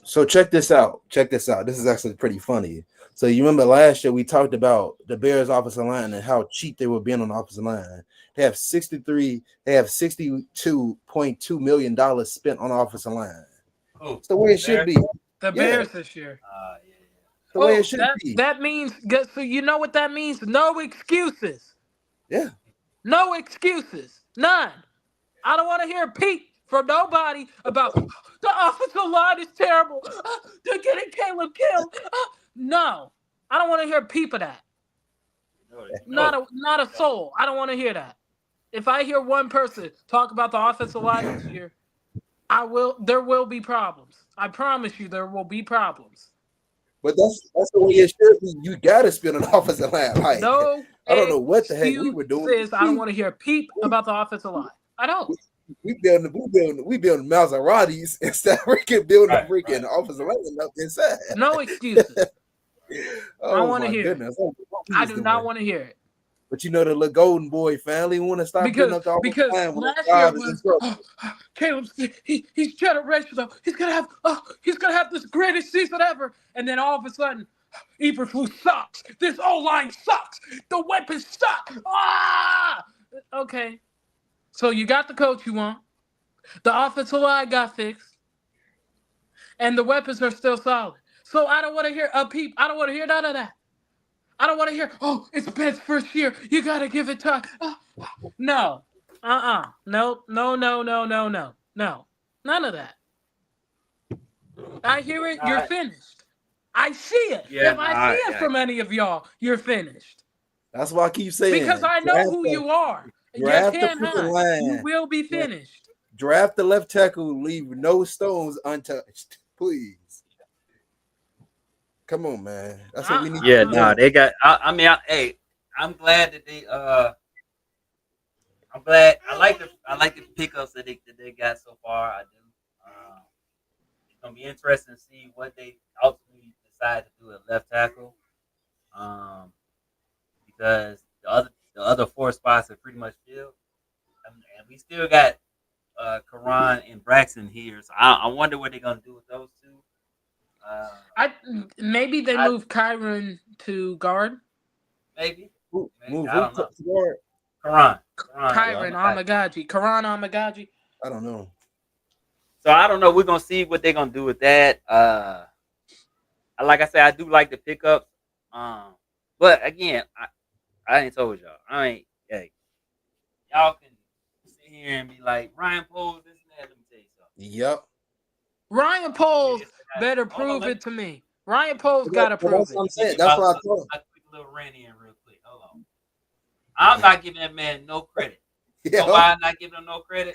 So check this out. This is actually pretty funny. So you remember last year we talked about the Bears offensive line and how cheap they were being on the offensive line. They have $62.2 million spent on the offensive line. Oh, it's the way it should be. The Bears this year. The way it should be. That means, so you know what that means? No excuses. Yeah. No excuses. None. I don't want to hear a peep from nobody about the offensive line is terrible. They're getting Caleb killed. No. I don't want to hear a peep of that. Not a soul. I don't want to hear that. If I hear one person talk about the offensive line this year, there will be problems. I promise you there will be problems. But that's the way it should be. You gotta spend an offensive line. Like, no, I don't know what the heck we were doing. I don't want to hear a peep about the offensive line. I don't. We building Maseratis instead of building a freaking offensive line up inside. No excuses. I don't want to hear it. I do not want to hear it. But you know the Golden Boy family want to stop because up the line last year was Caleb's he's generational. He's gonna have this greatest season ever, and then all of a sudden, Eberflus sucks. This O-line sucks. The weapons suck. Okay, so you got the coach you want. The offensive line got fixed, and the weapons are still solid. So I don't want to hear a peep. I don't want to hear none of that. I don't want to hear, it's Ben's first year. You got to give it time. No. No. None of that. I hear it. You're finished. I see it. Yeah, if I see it from any of y'all, you're finished. That's why I keep saying. Because I know who you are. You can't hide. You will be finished. Draft the left tackle. Leave no stones untouched. Please. Come on, man. That's what we need. Yeah, they got. I'm glad that they. I'm glad. I like the pickups that they got so far. I do. It's gonna be interesting to see what they ultimately decide to do at left tackle. Because other 4 spots are pretty much filled. And we still got Karan and Braxton here. So I wonder what they're gonna do with those two. Maybe they I- move Kyron to guard. Maybe. Move I don't know. to guard. Karan. Kyron Amagaji. Karan Amagaji. I don't know. So I don't know. We're gonna see what they're gonna do with that. Like I said, I do like the pickups. But again, I ain't told y'all. Hey, y'all can sit here and be like Ryan Poles, this and that. Let me tell you something. Yep. Ryan Poles better Hold on, prove it to me. Ryan Poles gotta prove That's what I'm it. saying. That's what I thought. A quick little rant in real quick. Hold on. I'm not giving that man no credit. Yeah. So why I'm not giving him no credit?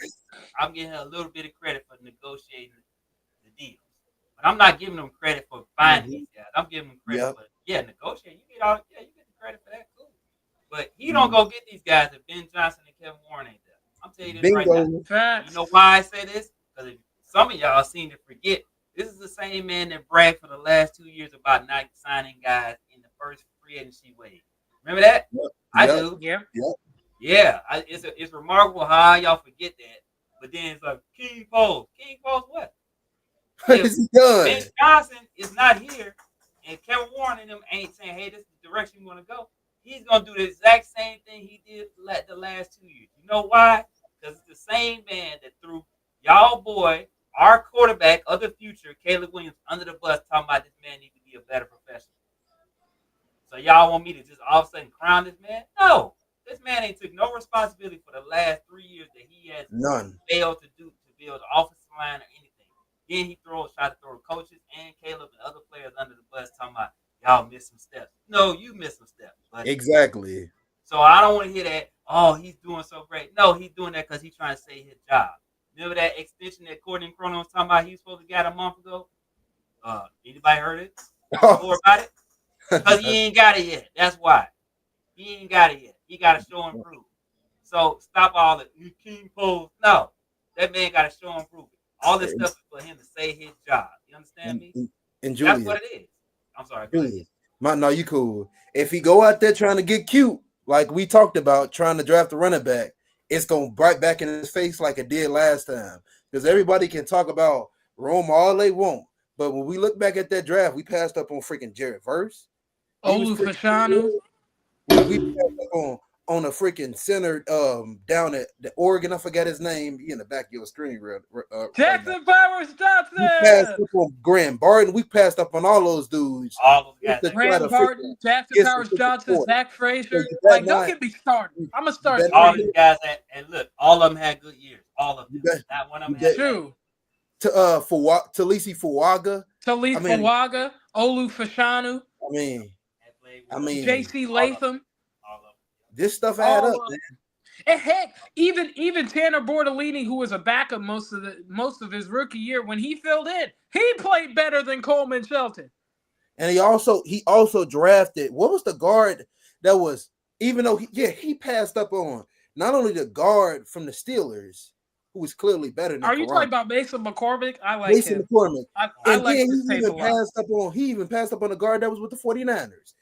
I'm giving him a little bit of credit for negotiating the deals. But I'm not giving him credit for finding these guys. I'm giving him credit for negotiating. You get the credit for that, cool. But he don't go get these guys if Ben Johnson and Kevin Warren ain't there. I'm telling you this right now. Facts. You know why I say this? Because some of y'all seem to forget. This is the same man that bragged for the last 2 years about not signing guys in the first free agency wave. Remember that? Yep. I do. Yep. Yeah, it's remarkable how y'all forget that. But then it's like King Poles. King Poles what? What is he done? Ben Johnson is not here, and Kevin Warren and them ain't saying, hey, this is the direction you want to go. He's going to do the exact same thing he did the last 2 years. You know why? Because it's the same man that threw y'all boy, our quarterback of the future, Caleb Williams, under the bus talking about this man needs to be a better professional. So y'all want me to just all of a sudden crown this man? No. This man ain't took no responsibility for the last 3 years that he has failed to do to build the offensive line or anything. Then he tried to throw coaches and Caleb and other players under the bus talking about y'all missed some steps. No, you missed some steps. But Exactly. so I don't want to hear that, oh, he's doing so great. No, he's doing that because he's trying to save his job. Remember that extension that Courtney Cronin was talking about he was supposed to get a month ago? Anybody heard it? More about it? Because he ain't got it yet. That's why. He ain't got it yet. He got to show and prove. So stop all the King Poles. No. That man got to show and prove it. All this stuff is for him to save his job. You understand me? And Julia. That's what it is. I'm sorry. Julia. No, you cool. If he go out there trying to get cute, like we talked about, trying to draft a running back, it's going to bite back in his face like it did last time. Because everybody can talk about Rome all they want. But when we look back at that draft, we passed up on freaking Jared Verse. Olu Fashanu. We passed up on a freaking center down at the Oregon. I forgot his name. He in the back of your screen. Jackson Powers Johnson. We passed up on Graham Barton. We passed up on all those dudes. All those guys. Graham Barton, Jackson Powers Johnson, Zach Frazier. Like, don't get me started. I'm going to start. All these guys, and look, all of them had good years. All of them. Not one of them had true. Talisi Fuaga. Fuaga, Olu Fashanu. I mean, J.C. Latham. This stuff add up, man. And heck, even Tanner Bortolini, who was a backup most of his rookie year, when he filled in, he played better than Coleman Shelton. And he also drafted, what was the guard that was, even though he passed up on not only the guard from the Steelers, who was clearly better than you talking about Mason McCormick? I like Mason him. McCormick. I like his tape a lot. He even passed up on the guard that was with the 49ers.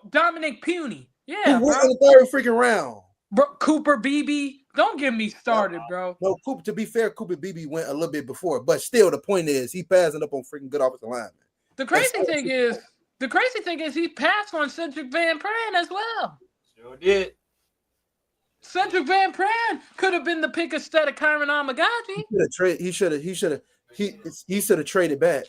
Dominic Puny. Yeah, he went in the third freaking round. Bro, Cooper Beebe. Don't get me started, bro. No, to be fair, Cooper Beebe went a little bit before, but still, the point is he passing up on freaking good offensive linemen. The crazy thing is he passed on Cedric Van Pran as well. Sure did. Cedric Van Pran could have been the pick instead of Kyron Amagaji. He should have traded back.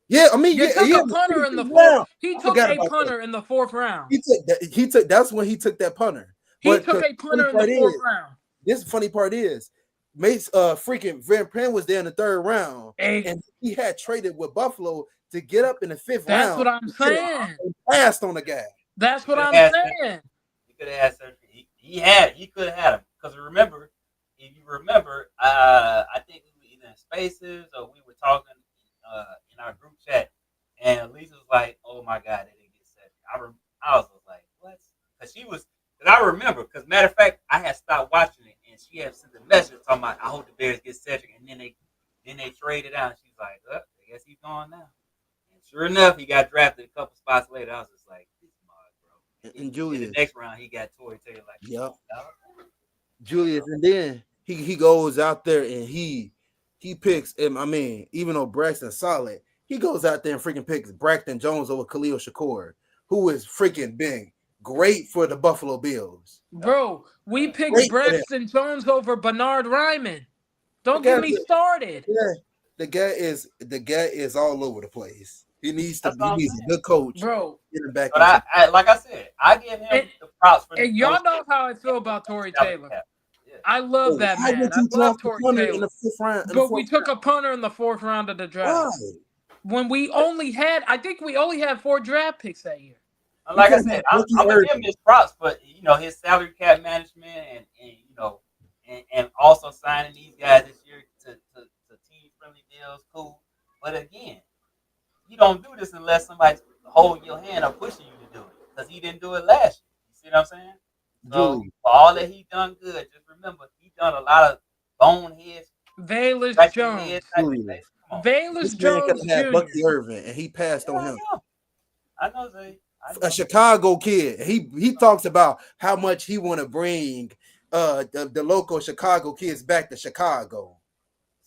Yeah, I mean, He took a punter in the fourth. He took a punter in the fourth round. That's when he took that punter. He took a punter in the fourth round. This funny part is, freaking Van Pran was there in the third round, and he had traded with Buffalo to get up in the fifth round. That's what I'm saying. Passed on the guy. That's what I'm saying. He could have had surgery. He could have had him because if you remember, I think we were either in Spaces or we were talking in our group chat, and Lisa was like, "Oh my God, they didn't get surgery." I was like, "What?" Because I remember. Because matter of fact, I had stopped watching it, and she had sent a message talking about, "I hope the Bears get Cedric," and then they traded out. And she's like, "I guess he's gone now." And sure enough, he got drafted a couple spots later. I was just like, and In Julius. the next round, he got Tory Taylor. Like, Yep. dog. Julius, and then he goes out there and he picks him. I mean, even though Braxton's solid, he goes out there and freaking picks Braxton Jones over Khalil Shakur, who is freaking big, great for the Buffalo Bills. Bro, we picked Great for them. Braxton Jones over Bernard Ryman. Don't The get guy- me started. Yeah, the guy is all over the place. He needs That's what I'm a good coach. Bro, Get him back. But I like I said, I give him And- the props for the and y'all coach. know how I feel about Tory Salary Taylor. cap. Yeah. I love that Why man. would I you love draft a Tory punter in Taylor. the fifth round? But we took a punter in the 4th round of the draft. Why? When we only had, I think we only had 4 draft picks that year. And like I Because said, Bucky I'm gonna give him Irving. his props, but his salary cap management and also signing these guys this year to team friendly deals, cool. But again, you don't do this unless somebody's holding your hand or pushing you to do it. Because he didn't do it last year. You see what I'm saying? So Julie. for all that he done good, just remember he done a lot of boneheads, Valus scratching Jones. heads type of Julie. things. Come on. Valus This man could Jones have had Jr. Bucky Irvin, and he passed Yeah, on him. I know, Zay. I know. A Chicago kid. He talks about how much he want to bring the local Chicago kids back to Chicago.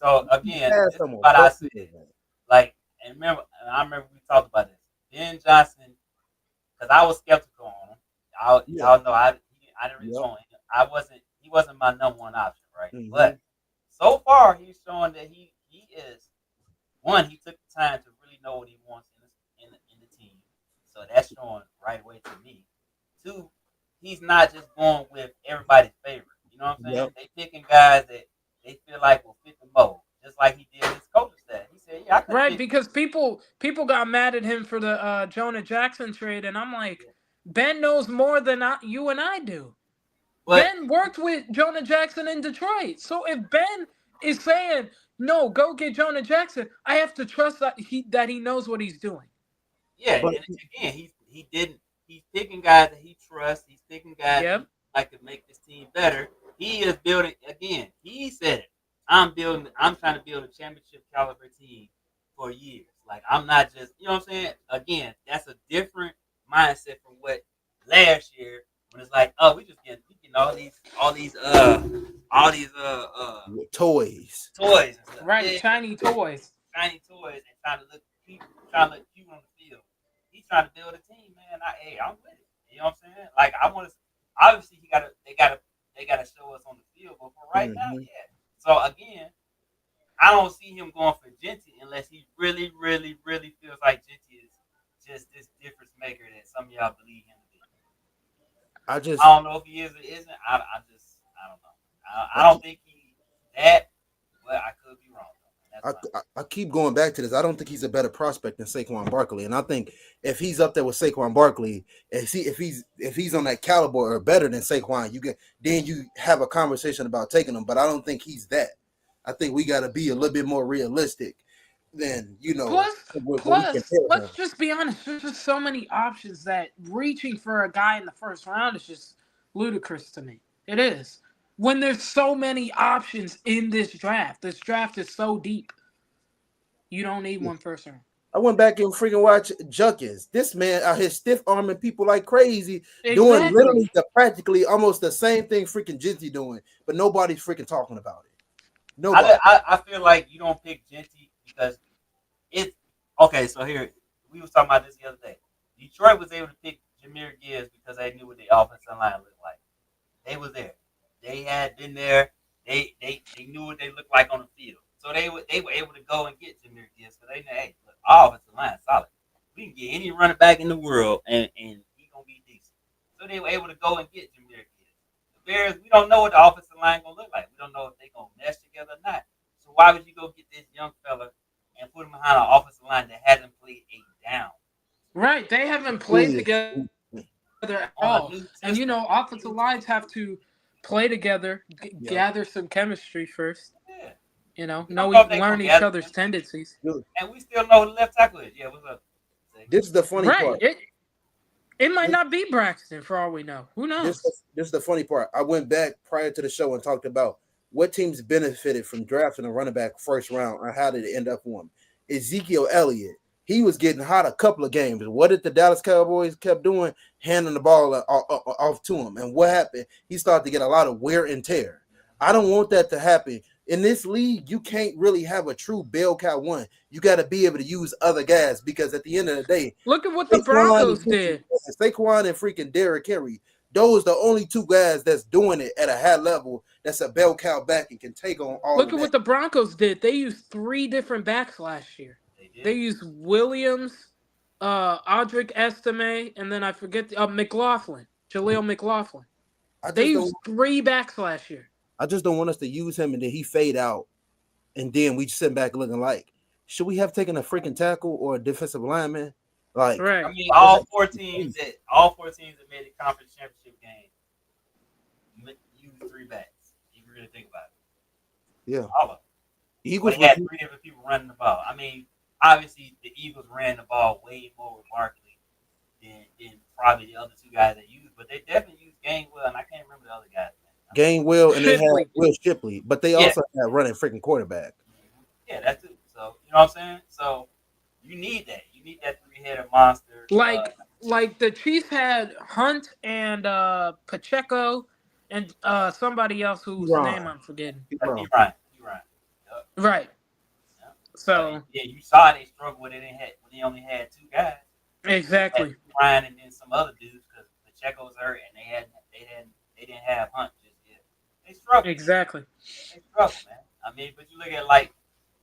So again, Passed this is on what I Bucky said. Irvin. Like, and I remember we talked about this. Ben Johnson, because I was skeptical on him. Y'all know I didn't really go on him. He wasn't my number one option, right? Mhm. But so far he's showing that he is one, he took the time to really know what he wants in the team. So that's showing right away to me. 2, he's not just going with everybody's favorite. You know what I'm saying? Yep. They picking guys that they feel like will fit the mold. Just like he did his coaching staff. He said, "Yeah, I could Right, pick because people got mad at him for the Jonah Jackson trade, and I'm like, Ben knows more than you and I do. But Ben worked with Jonah Jackson in Detroit. So if Ben is saying, no, go get Jonah Jackson, I have to trust that he knows what he's doing. yeah, But- and again, he's picking guys that he trusts. He's picking guys Yep. that like to make this team better. He is building again. He said it. I'm trying to build a championship caliber team for years. Like I'm not just, you know what I'm saying? Again, that's a different mindset from what last year when it's like, oh, we getting all these Toys. toys and stuff. Right, Yeah, shiny toys. shiny toys and trying to look cute on the field. He's trying to build a team, man. I'm with it. You know what I'm saying? Like I want to. Obviously, they gotta show us on the field, but for right now, yeah. So again, I don't see him going for Genty unless he really, really, really feels like Genty is just this difference maker that some of y'all believe him to be. I don't know if he is or isn't. I don't know. I don't think he's that, but I could be wrong. I keep going back to this. I don't think he's a better prospect than Saquon Barkley, and I think if he's up there with Saquon Barkley, if he's on that caliber or better than Saquon, you have a conversation about taking him. But I don't think he's that. I think we got to be a little bit more realistic than Plus, let's just be honest. There's just so many options that reaching for a guy in the first round is just ludicrous to me. It is. When there's so many options in this draft. This draft is so deep. You don't need one first round. I went back and freaking watched Junkins. This man out here stiff arming people like crazy, doing literally practically almost the same thing freaking Genty doing, but nobody's freaking talking about it. Nobody. I feel like you don't pick Genty because it's okay. So here we was talking about this the other day. Detroit was able to pick Jahmyr Gibbs because they knew what the offensive line looked like. They was there. They had been there. They knew what they looked like on the field. So they were able to go and get Jahmyr Gibbs because they know, hey, look, our offensive line is solid. We can get any running back in the world and he's gonna be decent. So they were able to go and get Jahmyr Gibbs. The Bears, we don't know what the offensive line gonna look like. We don't know if they're gonna mesh together or not. So why would you go get this young fella and put him behind an offensive line that hasn't played a down? Right, they haven't played together at all. And offensive lines have to play together, gather some chemistry first. Yeah. Learn each other's tendencies. And we still know who the left tackle is. Yeah, what's up? This is the funny part. It might not be Braxton for all we know. Who knows? This is the funny part. I went back prior to the show and talked about what teams benefited from drafting a running back first round and how did it end up on. Ezekiel Elliott he was getting hot a couple of games. What did the Dallas Cowboys kept doing? Handing the ball off to him. And what happened? He started to get a lot of wear and tear. I don't want that to happen. In this league, you can't really have a true bell cow one. You got to be able to use other guys because at the end of the day, Look at what the Broncos did. Saquon and freaking Derrick Henry, those the only two guys that's doing it at a high level that's a bell cow back and can take on all Look of at that. what the Broncos did. They used 3 different backs last year. They used Williams, Audric Estime, and then I forget McLaughlin, Jaleel McLaughlin. They used 3 backs last year. I just don't want us to use him and then he fade out, and then we sit back looking like, should we have taken a freaking tackle or a defensive lineman? Like, right. I mean, all four teams that made the conference championship game used 3 backs. You really think about it. Yeah. All of them. Eagles had 3 different people running the ball. I mean, obviously the Eagles ran the ball way more with Barkley than probably the other 2 guys they used, but they definitely used Gainwell, and I can't remember the other guys. Gainwell and they had Will Shipley, but they also had running freaking quarterback. Yeah, that's it. So you know what I'm saying? So you need that. You need that 3-headed monster. Like the Chiefs had Hunt and Pacheco and somebody else whose name I'm forgetting. Right. Right. Yeah. So you saw they struggled when they only had 2 guys. Exactly. Ryan and then some other dudes because Pacheco's hurt and they didn't have Hunt just yet. They struggled. Exactly. They struggled, man. I mean, but you look at like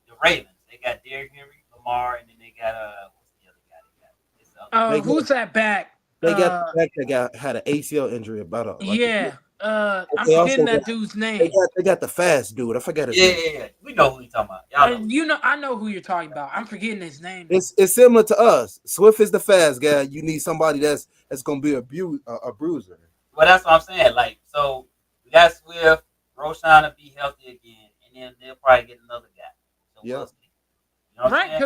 the Ravens. They got Derrick Henry, Lamar, and then they got what's the other guy? Who's that back? They got the back that had an ACL injury about a I'm forgetting that dude's name. They got the fast dude. I forgot his name. Yeah. We know who you're talking about. I know who you're talking about. I'm forgetting his name. It's similar to us. Swift is the fast guy. You need somebody that's gonna be a bruiser. Well, that's what I'm saying. Like, so we got Swift, Roshan will be healthy again, and then they'll probably get another guy. So yeah. We'll see. You know right,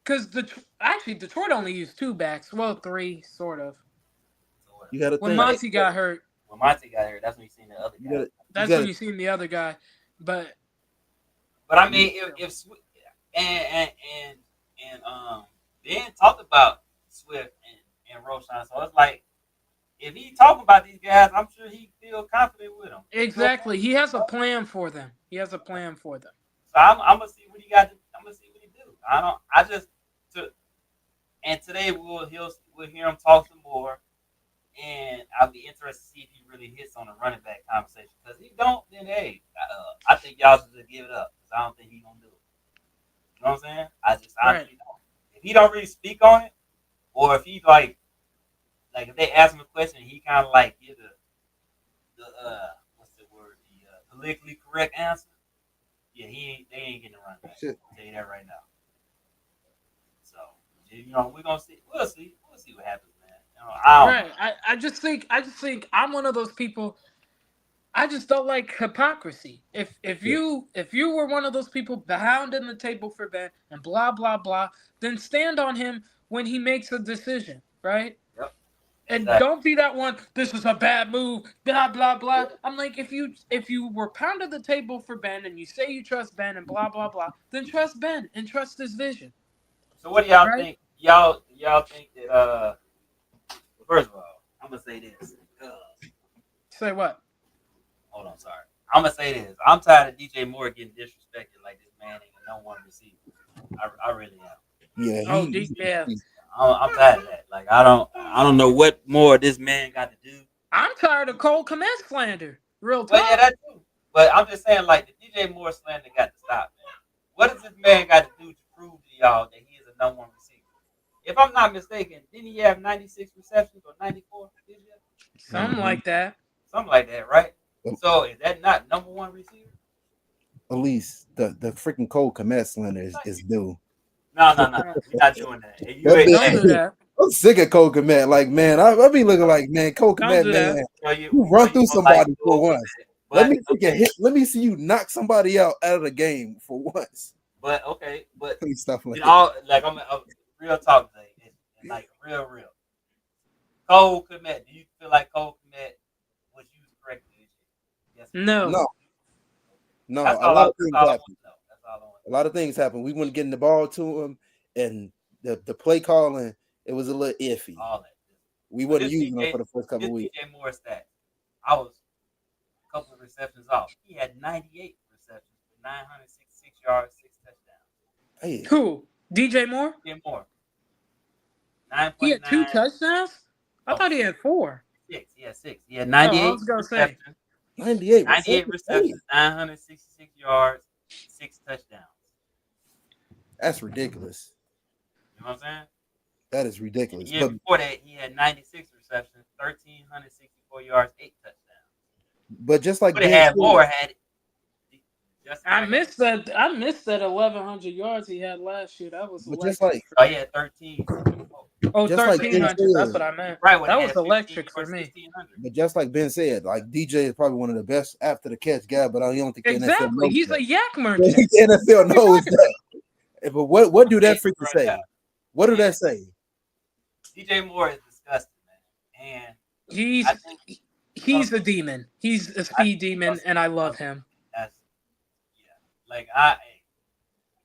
because Detroit only used 2 backs. Well, 3 sort of. You got to when Monty got hurt. When Monty got hurt, that's when you seen the other guy. That's when you seen the other guy. But I mean, if and Ben talked about Swift and Roshan, so it's like if he talking about these guys, I'm sure he feel confident with them. Exactly, he has a plan for them. So I'm gonna see what he got. I'm gonna see what he do. And today we'll hear him talk some more. And I'll be interested to see if he really hits on the running back conversation. Because if he don't, then hey, I think y'all should just give it up. Because I don't think he's gonna do it. You know what I'm saying? I honestly don't. If he don't really speak on it, or if he like if they ask him a question, he kind of like give the what's the word? The politically correct answer. Yeah, they ain't getting the running back. I'll tell you that right now. So we're gonna see. We'll see what happens. I just think I'm one of those people. I just don't like hypocrisy. If you were one of those people pounding the table for Ben and blah blah blah, then stand on him when he makes a decision, right? Yep. And don't be that one. This is a bad move. Blah blah blah. I'm like, if you were pounding the table for Ben and you say you trust Ben and blah blah blah, then trust Ben and trust his vision. So what do y'all think? Y'all think that first of all, I'm gonna say this. Say what? Hold on, sorry. I'm gonna say this. I'm tired of DJ Moore getting disrespected like this man ain't a no one receiver. I really am. Yeah. I'm tired of that. Like I don't know what more this man got to do. I'm tired of Cole Kmet slander. Real talk. Well, yeah, that too. But I'm just saying, like the DJ Moore slander got to stop, man. What does this man got to do to prove to y'all that he is a no one receiver? If I'm not mistaken, didn't he have 96 receptions or 94? Something like that. Something like that, right? So is that not number 1 receiver? At least the freaking Cole Kmet slander is due. No. We're not doing that. Don't do that. I'm sick of Cole Kmet. Like, man, I be looking like, man, Cole Kmet, man. You run through somebody for once. Let me see you knock somebody out of the game for once. But stuff like I'm real talk today. Like real. Cole Kmet. Do you feel like Cole Kmet was used correctly? Yes. No. That's a lot of things happen. A lot of things happen. We weren't getting the ball to him, and the play calling, it was a little iffy. All that. We But wasn't this using him DJ for the first couple this weeks. DJ Moore stats. I was a couple of receptions off. He had 98 receptions for 966 yards, 6 touchdowns. Hey, Who? DJ Moore? DJ Moore. He had 2 9.9. touchdowns? I Oh, thought he had 4. 6. He had 6. He had I 98 was gonna say. receptions. 98 98 receptions. receptions, 966 yards, 6 touchdowns. That's ridiculous. You know what I'm saying? That is ridiculous. The year But before that, he had 96 receptions, 1,364 yards, 8 touchdowns. just like But it Ben had said, more. Had I missed that 1,100 yards he had last year. That was but just electric. like oh, he had 13. Oh, just like 1,300. Ben That's said. what I meant. Right when That he was had 15 electric for or me. 1,600. But just like Ben said, like DJ is probably one of the best after the catch guy, but I don't think the NFL Exactly. knows He's that. a yak The merchant. NFL knows that. But what do that freaking say? Yeah. What do that say? DJ Moore is disgusting, man. And He's I think he's a demon. He's a speed demon, and I love him. that's like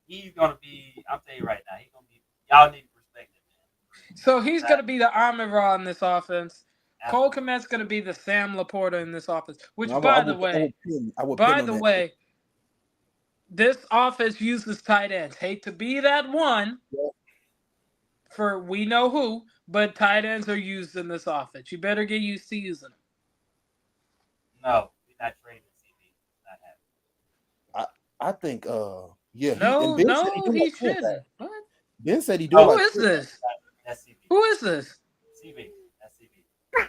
he's gonna be. I'm telling you right now, he's gonna be. Y'all need to respect him, man. So he's gonna be the Amon Ra in this offense. Absolutely. Cole Kmet's gonna be the Sam Laporta in this offense. Which, I would- by I the would- way, I would pin by on the that. way, this offense uses tight ends. Hate to be that one for we know who, but tight ends are used in this offense. You better get used to using them. No, we're not trading CB. Not happening. I think yeah. No, Ben said no, do he like that. shouldn't. What? Ben said he do Oh, Who like is this? That's CB. Who is this? CB. That's CB.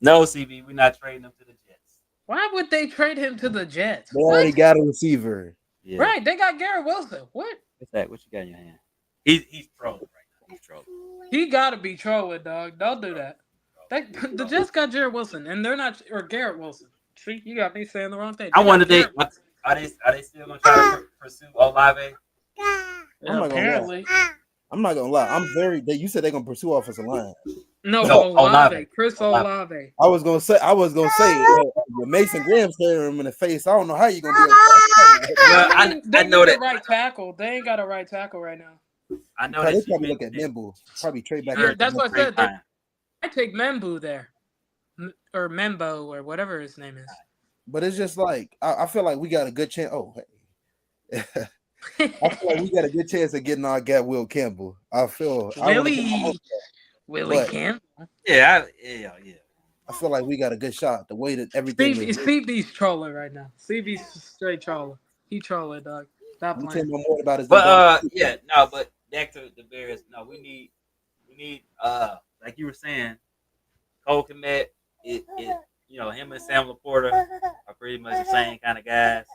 No, CB. We're not trading him to the Jets. Why would they trade him to the Jets? They already What? got a receiver. Yeah. Right, they got Garrett Wilson. What? What's that? What you got in your hand? He's trolling right now. He's trolling. He gotta be trolling, dog. Don't do that. The Jets got Jared Wilson, and they're not, or Garrett Wilson. See, you got me saying the wrong thing. I got wonder Garrett are they still gonna try to pursue Olave? Wilson. I'm not gonna lie. Apparently. I'm not gonna lie. You said they're gonna pursue offensive line. No, No, Olave. Olave. Chris Olave. Olave. I was gonna say with Mason Graham staring him in the face. I don't know how you gonna do it. Well, They I know need that. a right tackle. They ain't got a right tackle right now. I know They that. probably look at Nimble. Probably trade back. Yeah, there. that's what I Great said. time. I take Membu there, or Membo, or whatever his name is. But it's just like I feel like we got a good chance. Oh, hey. I feel like we got a good chance of getting our guy Will Campbell. I feel Willie But- Camp. Yeah. I feel like we got a good shot. The way that everything is. CB's trolling right now. CB's straight trolling. He trolling, dog. Stop I'm playing. telling you more about his. But but back to the Bears. No, we need like you were saying, Cole Kmet. It him and Sam Laporta are pretty much the same kind of guys.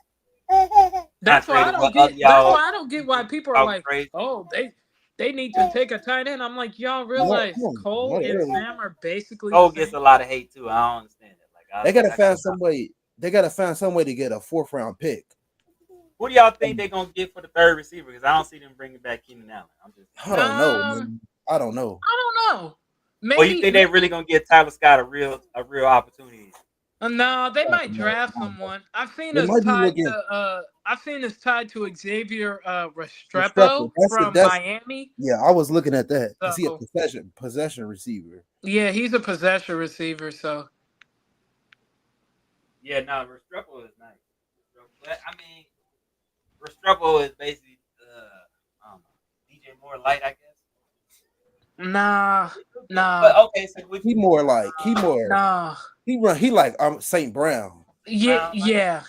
That's why I don't get. That's why I don't get why people are like, Crazy. oh, they need to take a tight end. I'm like, y'all realize come on. Cole Not and really. Sam are basically. Cole the gets same. a lot of hate too. I don't understand that. Like They gotta find some way. They gotta find some way to get a 4th round pick. Who do y'all think they're gonna get for the third receiver? Because I don't see them bringing back Keenan Allen. I'm just. I don't know. Man. I don't know. I don't know. Maybe. Or you think they're really gonna give Tyler Scott a real opportunity? No, they might No. draft someone. I've seen They us might be tied looking- to. I've seen us tied to Xavier Restrepo. Restrepo That's from that's- Miami. Yeah, I was looking at that. Is he a So- possession receiver? Yeah, he's a possession receiver. So Yeah, no, Restrepo is nice. But I mean, Restrepo is basically DJ Moore light, I guess. nah. But okay, so He more he like St. Brown. Yeah,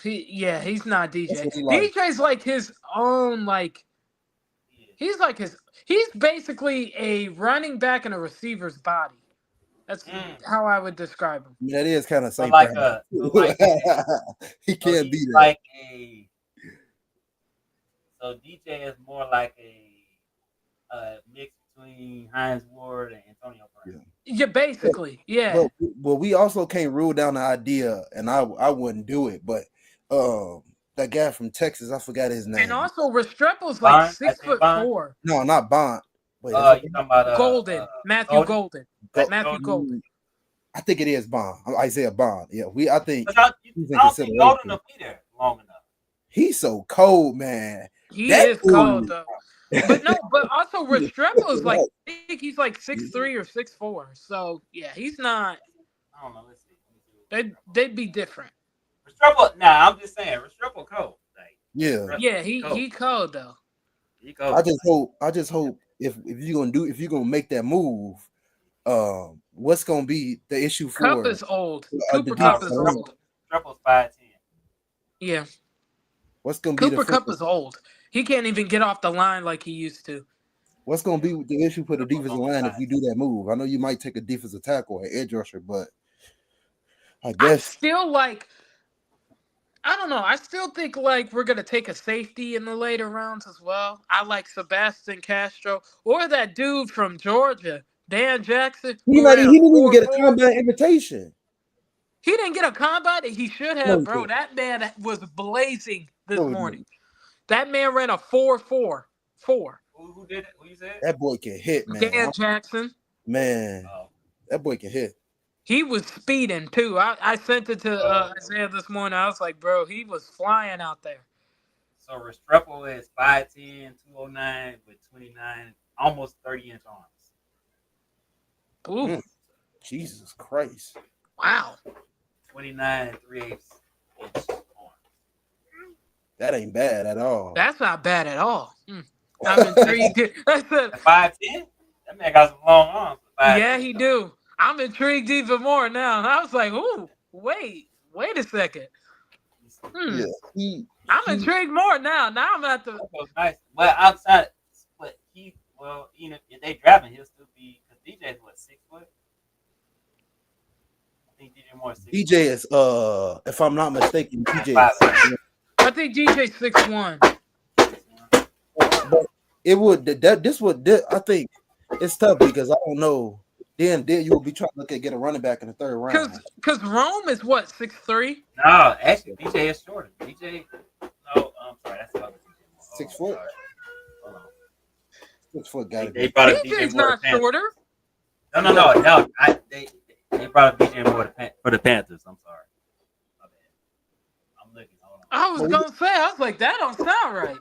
he's not DJ. That's what he like. DJ's like his own, like he's basically a running back in a receiver's body. That's how I would describe him. I mean, that is kind of So St. like Brown. He so can't he's be that. like a. So DJ is more like a mix between Hines Ward and Antonio Brown. Yeah, basically, yeah. But we also can't rule down the idea, and I wouldn't do it. But that guy from Texas, I forgot his name. And also Restrepo's Bond? like 6'4". Bond? No, not Bond. Wait, You talking about Golden, Matthew Golden. Matthew Golden. Golden. I think it is Bond. Isaiah Bond. Yeah, I think I he's in don't think consideration. Golden will be there long enough. He's so cold, man. He That is cold dude- though. But no, but also Restrepo is like, Right. I think he's like 6'3" or 6'4". So yeah, he's not. I don't know. Let's see. They'd be different. Restrepo. Nah, I'm just saying. Restrepo cold. Like, Yeah. Restrepo Yeah, cold. he cold though. He cold. I just hope if if you're gonna make that move, what's gonna be the issue Cup for is old. the Cooper Cup is defense? old. Restrepo's 5'10". Yeah, What's gonna be Cooper Cup is old. He can't even get off the line like he used to. what's gonna be the issue for the defensive Restrepo's line if you do that move? I know you might take a defensive tackle or edge rusher, but I I guess still like. I don't know. I still think like we're gonna take a safety in the later rounds as well. I like Sebastian Castro or that dude from Georgia, Dan Jackson. he Who ran a didn't even get a 4.4. combat invitation. He didn't get a combat. He should No, have, he bro. didn't. That man was blazing this No, he morning. didn't. That man ran a 4.4. Who did it? Who you said? That boy can hit, man. Dan Jackson. Man, Oh. that boy can hit. He was speeding too. I sent it to Isaiah this morning. I was like, bro, he was flying out there. So Restrepo is 5'10", 209 with 29, almost 30-inch arms. Ooh, Mm. Jesus Christ. wow. 29 3/8 inch arms. That ain't bad at all. That's not bad at all. I'm intrigued. I said, At 5'10", that man got some long arms. for 5'10". yeah, he do. I'm intrigued even more now. I was like, ooh, wait a second. Yeah, I'm intrigued more now. Now I'm at the. That was nice. But outside, but you know, if they draft him, he'll still be, because DJ's what, 6 foot? I think DJ Moore is 6 DJ is if I'm not mistaken, DJ is, I think DJ 6'1". but it would I think it's tough because I don't know. Then you will be trying to look at get a running back in the third round. Because Rome is what, 6'3"? No, actually, DJ is shorter. DJ, no, I'm sorry, that's the other DJ Moore. 6 foot? Sorry. Hold on. 6 foot got They it. brought up DJ's DJ Moore. not shorter. No. They brought up DJ Moore for the Panthers. I'm sorry. My bad. I'm looking. Hold on. I was going to say, I was like, that don't sound right.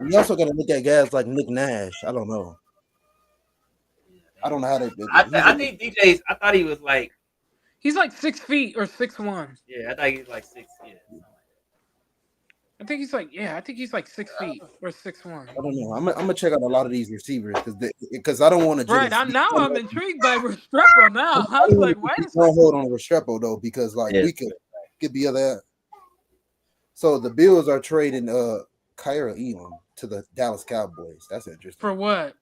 You also got to look at guys like Nick Nash. I don't know. I don't know how they. I think DJ's. I thought he was like. He's like 6 feet or 6'1". Yeah, I thought he was like 6. Yeah. I think he's like 6 feet or 6'1". I don't know. I'm gonna check out a lot of these receivers because I don't want to. Right. I'm intrigued by Restrepo now. I was like, wait a Don't second. hold on to Restrepo though because like we could be other. So the Bills are trading Kyra Elam to the Dallas Cowboys. That's interesting. For what?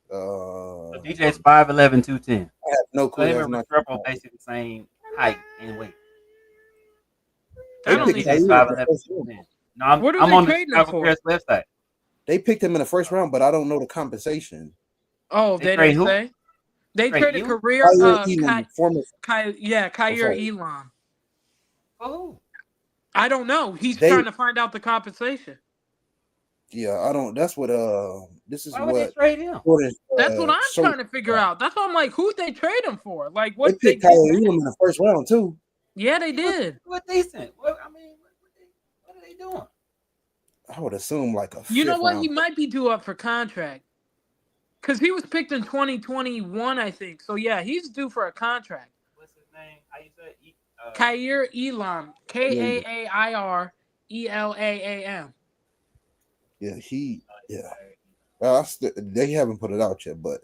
So DJ's 5'11", 210. I have no So clue. him That's and not- Restrepo basically the same height and weight. They don't picked need DJ's Kyrie to- in the 5'11", first 210. round. No, I'm What are I'm they on the trading him Chicago for? Bears website. They picked him in the first round, but I don't know the compensation. Oh, They they trade didn't who? say? They Trade traded you? career Kyrie Elam, former. Kyrie sorry. Elam. For who? I don't know. He's They- trying to find out the compensation. Yeah, I don't. That's what. This is Why would they what. trade him? That's what I'm so trying to figure out. That's why I'm like, who'd they trade him for? Like, They what picked they Kyrie did? Elam in the first round too. Yeah, they did. What decent? What are they doing? I would assume like a. You know fifth what? round. He might be due up for contract. Because he was picked in 2021, I think. So, yeah, he's due for a contract. What's his name? How you say it? Kair Elam. Kairelam. Yeah, they haven't put it out yet, but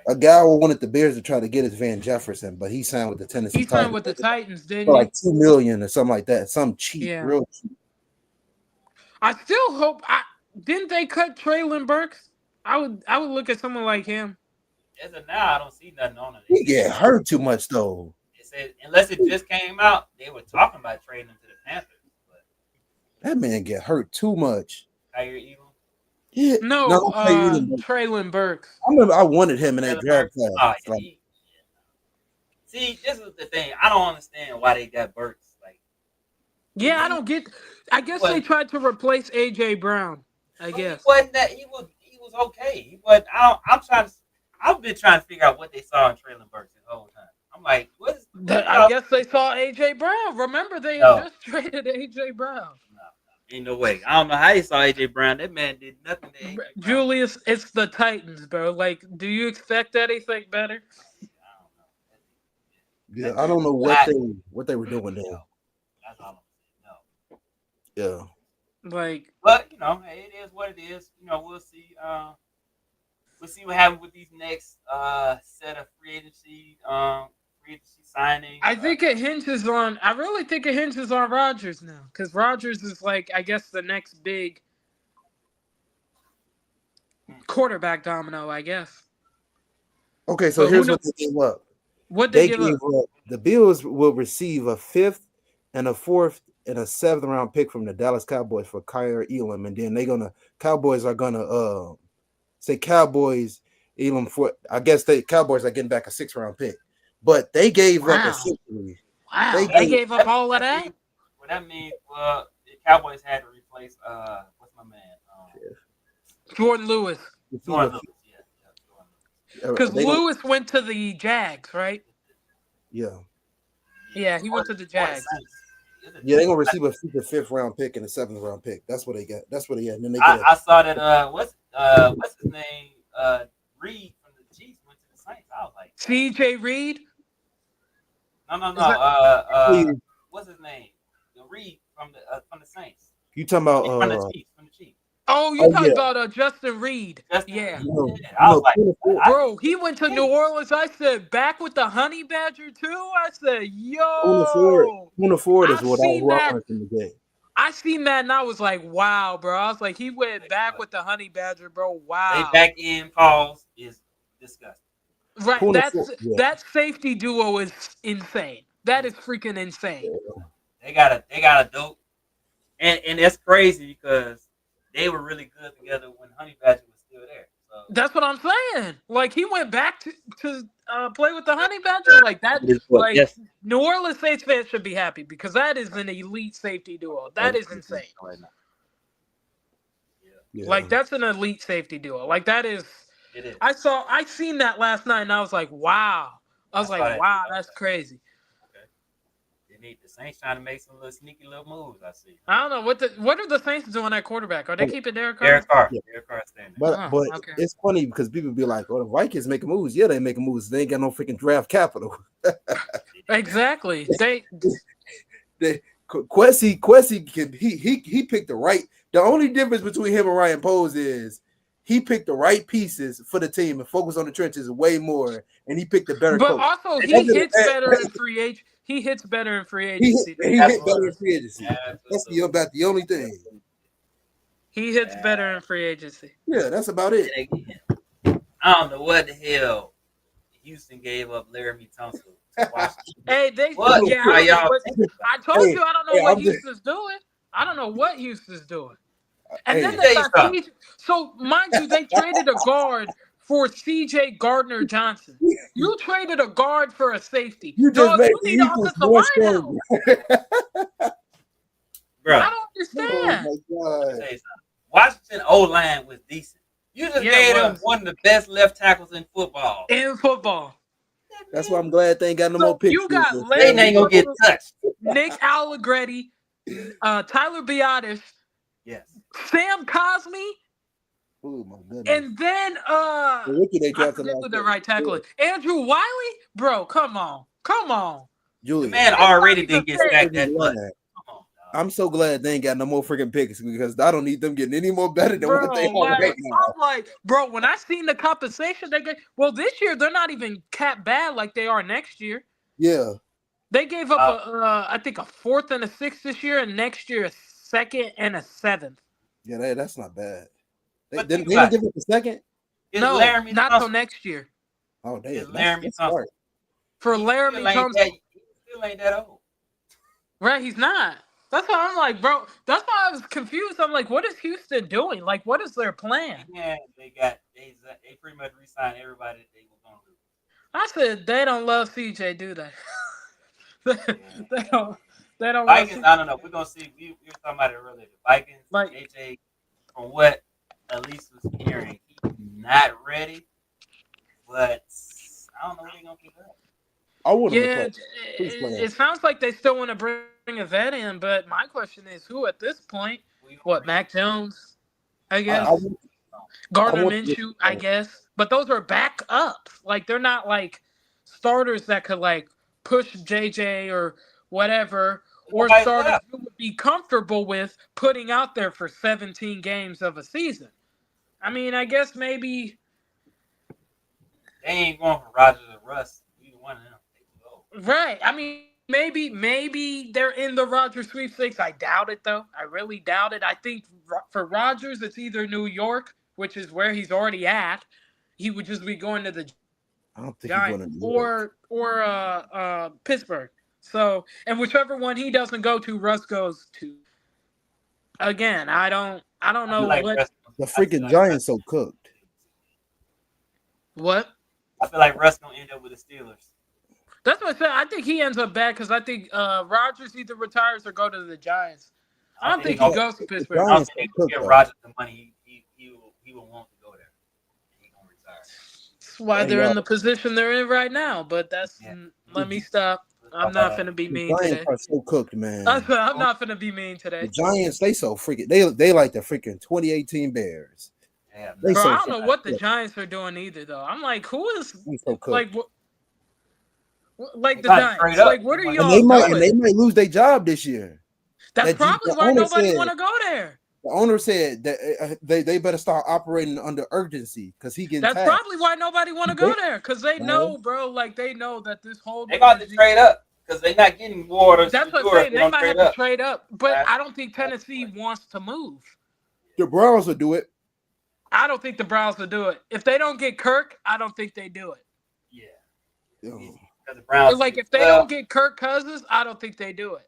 a guy who wanted the Bears to try to get is Van Jefferson, but he signed with the Tennessee He Titans signed with the Titans, didn't for he? like $2 million or something like that. Some cheap, Yeah. real cheap. I still hope. Didn't they cut Traylon Burks? I would look at someone like him. As of now, I don't see nothing on it. He get hurt too much though. It said unless it just came out, they were talking about trading him to the Panthers. But That man get hurt too much. Kyrie Elam. Yeah, No, Traylon Burks. I remember I wanted him in that Traylon draft Burks. class. Oh, Like, See, this is the thing. I don't understand why they got Burks. Like, Yeah, I don't get. I guess they tried to replace AJ Brown. I guess. He wasn't that. He was okay. He was. I've been trying to figure out what they saw in Traylon Burks the whole time. I'm like, what is? I guess they saw AJ Brown. Remember, they had just traded AJ Brown. No. Ain't no way. I don't know how you saw AJ Brown. That man did nothing to AJ Brown. Julius, it's the Titans, bro. Like, do you expect anything better? Yeah, I don't know what they were doing there. That's all I'm saying. Yeah. Like, But hey, it is what it is. We'll see. We'll see what happens with these next set of free agency signings. I think it hinges on. I really think it hinges on Rodgers now, because Rodgers is like, I guess, the next big quarterback domino. I guess. Okay, so But here's who what they gave up. What They they gave up. The Bills will receive a 5th and a 4th and a 7th round pick from the Dallas Cowboys for Kyle Elam, and then Cowboys are gonna say Cowboys Elam for. I guess Cowboys are getting back a 6th round pick, but they gave up essentially. Wow, they gave up all of that. Well, that means the Cowboys had to replace what's my man? Jordan Lewis. Jordan Lewis. Because Lewis went to the Jags, right? Yeah. Yeah, he went to the Jags. Yeah, they're gonna receive a 5th round pick and a 7th round pick. That's what they got. That's what they had. And then they I saw that what's his name? Reed from the Chiefs went to the Saints. I was like, CJ Reed? No. What's his name? The Reed from the Saints. You talking about from the Chiefs. Oh, you're talking about Justin Reed. Yeah. I was like, bro, he went to New Orleans. I said, back with the Honey Badger too? I said, yo. Poona Ford is what I learned from the game. I seen that and I was like, wow, bro. I was like, he went back with the Honey Badger, bro. Wow. They back end calls is disgusting. Right. That safety duo is insane. That is freaking insane. They got a dope. And that's crazy because they were really good together when Honey Badger was still there. So that's what I'm saying. Like he went back to play with the Honey Badger. Like that. Like New Orleans Saints fans should be happy because that is an elite safety duo. That is insane. Yeah. Like that's an elite safety duo. Like that is. It is. I seen that last night and I was like, wow. I was like, wow, that's crazy. The Saints trying to make some little sneaky little moves. I see. I don't know what are the Saints doing at quarterback? Are they keeping Derek Carr? Derek Carr. Yeah. Derek Carr standing. But it's funny because people be like, "Oh, the Vikings making moves." Yeah, they making moves. They ain't got no freaking draft capital. Exactly. Kwesi can he picked the right. The only difference between him and Ryan Poles is he picked the right pieces for the team and focused on the trenches way more, and he picked the better. But coach. Also, he hits better in free agency. He hits better in free agency. He hit better in free agency. That's about the only thing. He hits better in free agency. Yeah, that's about it. I don't know what the hell Houston gave up Laramie Tunsil. Hey, what? Yeah, I told you I don't know what Houston's doing. I don't know what Houston's doing. And then they got so mind you, they traded a guard for C.J. Gardner Johnson. You traded a guard for a safety. You just made the Eagles more strong. Bro, I don't understand. Oh my God. Washington O-line was decent. You just gave them one of the best left tackles in football. That's why I'm glad they ain't got no more picks. You got they ain't gonna get touched. Nick Allegretti, Tyler Biadasz, yes, Sam Cosmi. Oh my goodness. And then the rookie they drafted the right tackle. Andrew Wiley? Bro, come on. Julius. The man already didn't get stacked that much. I'm so glad they ain't got no more freaking picks because I don't need them getting any more better than what they are right now. I'm like, bro, when I seen the compensation they get, well, this year they're not even cap bad like they are next year. Yeah. They gave up I think a 4th and a 6th this year, and next year a 2nd and a 7th. Yeah, that's not bad. They didn't give up the 2nd? No, not till next year. Oh, damn. Laramie Tunsil. For Laramie Tunsil. He still ain't that old. Right, he's not. That's why I'm like, bro. That's why I was confused. I'm like, what is Houston doing? Like, what is their plan? Yeah, they pretty much re-signed everybody that they were gonna do. I said they don't love CJ, do they? they don't. Vikings. I don't know. We're gonna see. We were talking about it earlier. The Vikings, like JJ, from what Elise was hearing, he's not ready. But I don't know what they're gonna pick up. I want to it sounds like they still want to bring a vet in, but my question is, who at this point? What, Mac Jones? I I, guess I, Gardner want Minshew. I guess, but those are backups. Like they're not like starters that could like push JJ or whatever, or Nobody starters left. you would be comfortable with putting out there for 17 games of a season. I mean, I guess maybe They ain't going for Rodgers or Russ. Either one of them. They go. right. I mean, maybe they're in the Rodgers sweepstakes. I doubt it though. I really doubt it. I think for Rodgers, it's either New York, which is where he's already at. He would just be going to the I don't think he's going Giants to New York. or Pittsburgh. So, and whichever one he doesn't go to, Russ goes to. Again, I don't I know feel like what Russ, The I feel freaking like Giants so cooked. what. I feel like Russ gonna end up with the Steelers. That's what I said. I think he ends up bad because I think Rodgers either retires or go to the Giants. I don't think he goes to Pittsburgh. I don't Giants think are they give cooked, Rodgers the money he will want to go there. He gonna retire. That's why Hey, they're in yo. the position they're in right now. But that's Yeah. let me stop. I'm not finna be The mean today. Giants are so cooked, man. I'm not finna be mean The today. Giants, they so freaking. They like the freaking 2018 Bears. Yeah, They Bro, so I don't know what the cooked. Giants are doing either, though. I'm like, who is They so cooked. like what? Like They the gotta Giants? trade up. Like, what are And y'all and they doing? might lose their job this year. That's that probably the why owner nobody said- want to go there. The owner said that they better start operating under urgency because he getting That's taxed. probably why nobody want to go there because they know, bro. Like they know that this whole they got to trade up because they're not getting Ward or That's what Shador I'm if saying. They don't might have trade to up. trade up, but Right. I don't think Tennessee wants to move. The Browns will do it. I don't think the Browns will do it. If they don't get Kirk, I don't think they do it. Yeah, Yo. because the Browns. Like if they don't get Kirk Cousins, I don't think they do it.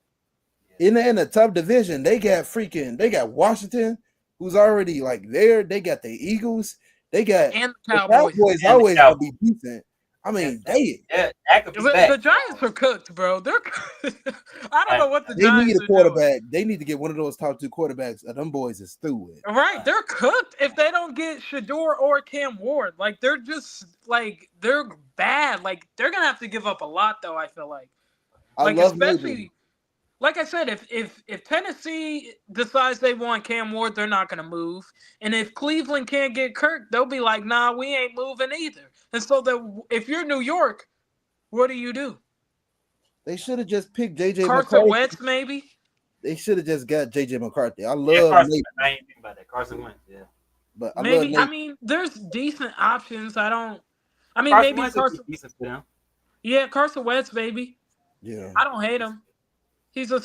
In the tough division, they got Washington, who's already like there. They got the Eagles. They got And the the Cowboys. Cowboys. And the Always gonna Cowboys. be decent. I mean, yeah, that could be The back. Giants are cooked, bro. They're. I don't know what the they Giants need a are quarterback. They need to get one of those top two quarterbacks. Them boys is through with. doing. Right, they're cooked if they don't get Shador or Cam Ward. Like they're just like they're bad. Like they're gonna have to give up a lot, though. I feel like. I Like love especially, Nabry. like I said, if Tennessee decides they want Cam Ward, they're not gonna move. And if Cleveland can't get Kirk, they'll be like, nah, we ain't moving either. And so that if you're New York, what do? They should have just picked JJ Carson McCarthy. Wentz, maybe. They should have just got JJ McCarthy. I Yeah, love Carson. Nabry, I ain't think about that. Carson Wentz. Yeah, but I Maybe. love I Nabry. mean, there's decent options. I mean, Carson maybe Wentz would Carson. be decent for them. Yeah, Carson Wentz, maybe. Yeah. I don't hate him. He's a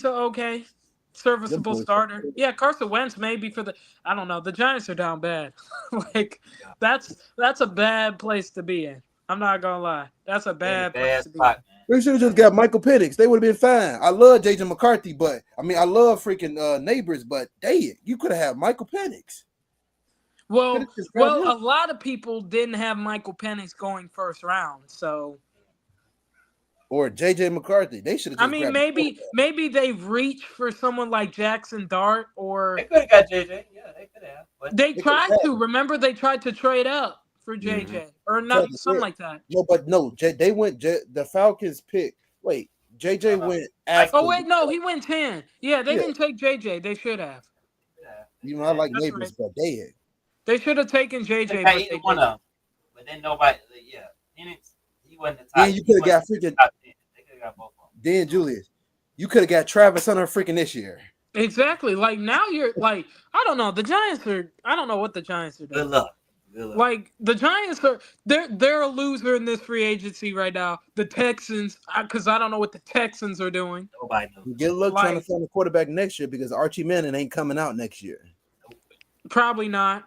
okay, serviceable boys- starter. Yeah, Carson Wentz maybe for the. I don't know. The Giants are down bad. Like that's a bad place to be in. I'm not gonna lie. That's a bad place to be. spot, man. They should have just got Michael Penix. They would have been fine. I love JJ McCarthy, but I mean, I love freaking neighbors, but you could have had Michael Penix. Well, Could've just grabbed a him. lot of people didn't have Michael Penix going first round, so Or JJ McCarthy. They should have. I mean, maybe they reach for someone like Jackson Dart, or They could have got JJ. Yeah, they could have. But they They tried could've to. Remember, they tried to trade up for JJ or not, Tried to something trade. like that. No, they went. The Falcons picked. Wait, JJ went after. Oh wait, no, he went 10. Yeah, they Yeah. didn't take JJ. They should have. yeah. You know, I like That's neighbors, right. but they. They should have taken JJ. They But got they either one didn't. of them. But then nobody. Yeah, Penix, he wasn't the top. Then you he could have got wasn't freaking. top 10. They could have got both of them. Then Julius, you could have got Travis Hunter freaking this year. Exactly. Like now you're like, I don't know. The Giants are. I don't know what the Giants are Good doing. luck. Good luck. Like the Giants are, they're a loser in this free agency right now. The Texans, because I don't know what the Texans are doing. Nobody knows. You get a look trying to Like- find a quarterback next year because Archie Manning ain't coming out next year. Probably not.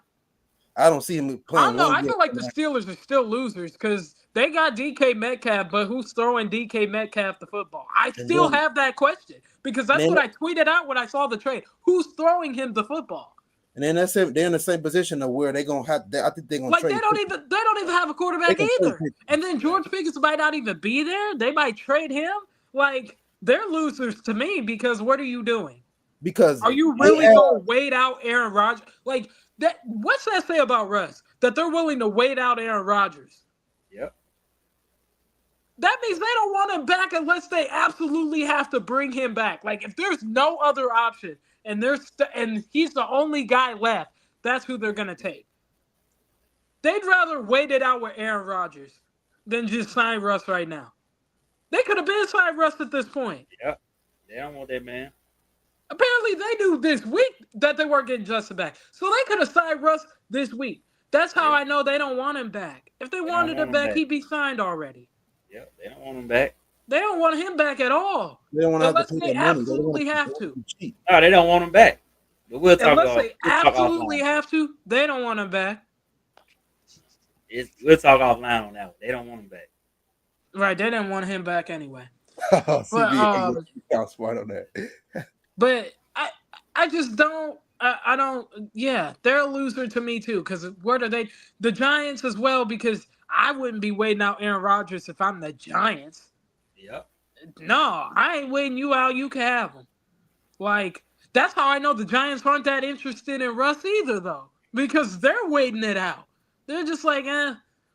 I don't see him I playing. don't know. one I year. feel like the Steelers are still losers because they got DK Metcalf, but who's throwing DK Metcalf the football? I And still then- have that question because that's Man, what I tweeted out when I saw the trade. Who's throwing him the football? And then they're in the same position of where they're gonna have. I think they're gonna Like trade. they don't even have a quarterback They can trade either. Pickens. And then George Pickens might not even be there. They might trade him. Like they're losers to me because what are you doing? because Are you they really have- going to wait out Aaron Rodgers? Like that? What's that say about Russ? That they're willing to wait out Aaron Rodgers? Yep. That means they don't want him back unless they absolutely have to bring him back. Like if there's no other option and and he's the only guy left, that's who they're gonna take. They'd rather wait it out with Aaron Rodgers than just sign Russ right now. They could have been signed Russ at this point. Yep. They don't want that man. Apparently, they knew this week that they weren't getting Justin back, so they could have signed Russ this week. That's how I know they don't want him back. If they wanted him back, he'd be signed already. Yep, they don't want him back. They don't want him back at all. They don't want to have Unless to pay they the money. absolutely have to. Cheap. No, they don't want him back. But we'll talk Unless about they absolutely have to, they don't want him back. We'll talk offline on that one. They don't want him back. Right, they didn't want him back anyway. CB, I'm smart on that. But I just don't. I don't. Yeah, they're a loser to me too. Because what are they? The Giants as well. Because I wouldn't be waiting out Aaron Rodgers if I'm the Giants. Yep. No, I ain't waiting you out. You can have him. Like that's how I know the Giants aren't that interested in Russ either, though, because they're waiting it out. They're just like,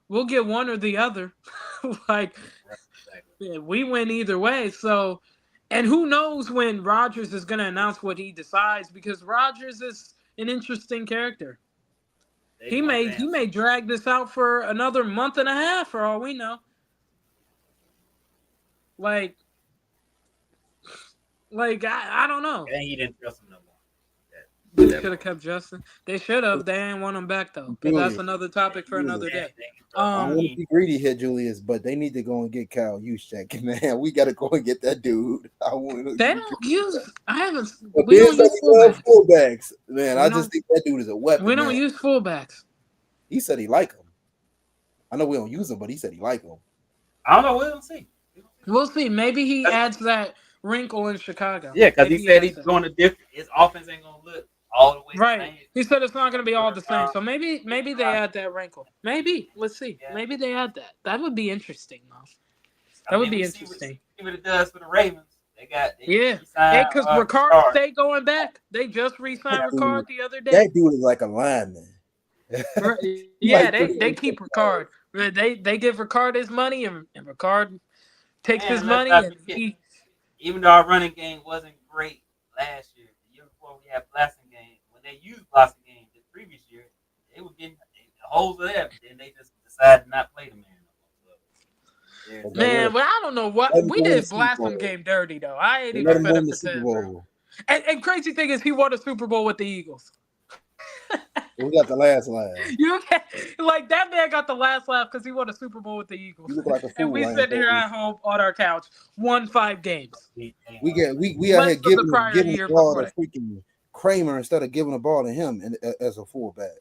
we'll get one or the other. Like, yeah, we win either way. So. And who knows when Rodgers is going to announce what he decides, because Rodgers is an interesting character. He may drag this out for another month and a half for all we know. Like I don't know. And he didn't trust him no more. They should have kept Justin. They should have. They ain't want him back though. But that's another topic for another day. I want to be greedy here, Julius, but they need to go and get Kyle Juszczyk. Man, we got to go and get that dude. They don't use. I haven't. But We don't use fullbacks. Man, I just think that dude is a weapon. We don't use fullbacks. He said he like him. I know we don't use him, but he said he like him. I don't know. We'll see. We'll see. Maybe he adds that wrinkle in Chicago. Yeah, because he said he's doing a different. His offense ain't gonna look all the way right. The same. He said it's not going to be all the same. So maybe they add that wrinkle. Maybe. Let's see. Yeah. Maybe they add that. That would be interesting, though. That would be interesting. See what it does for the Ravens. Because Ricard stay going back. They just re-signed Ricard the other day. That dude is like a lineman. Yeah, they keep Ricard. They give Ricard his money, and Ricard takes his money. And even though our running game wasn't great last year, the year before we had Blasting game. When they used Blasting game the previous year, they were getting holes of that. Then they just decided to not play the man. Man, but I don't know what we did. Blasting game dirty though. I ain't even fed up to say. And crazy thing is, he won a Super Bowl with the Eagles. We got the last laugh. Like that man got the last laugh because he won a Super Bowl with the Eagles. You look like a fool, and we sit here at home on our couch, won 5 games. We out here giving the ball to freaking Kramer instead of giving the ball to him as a fullback.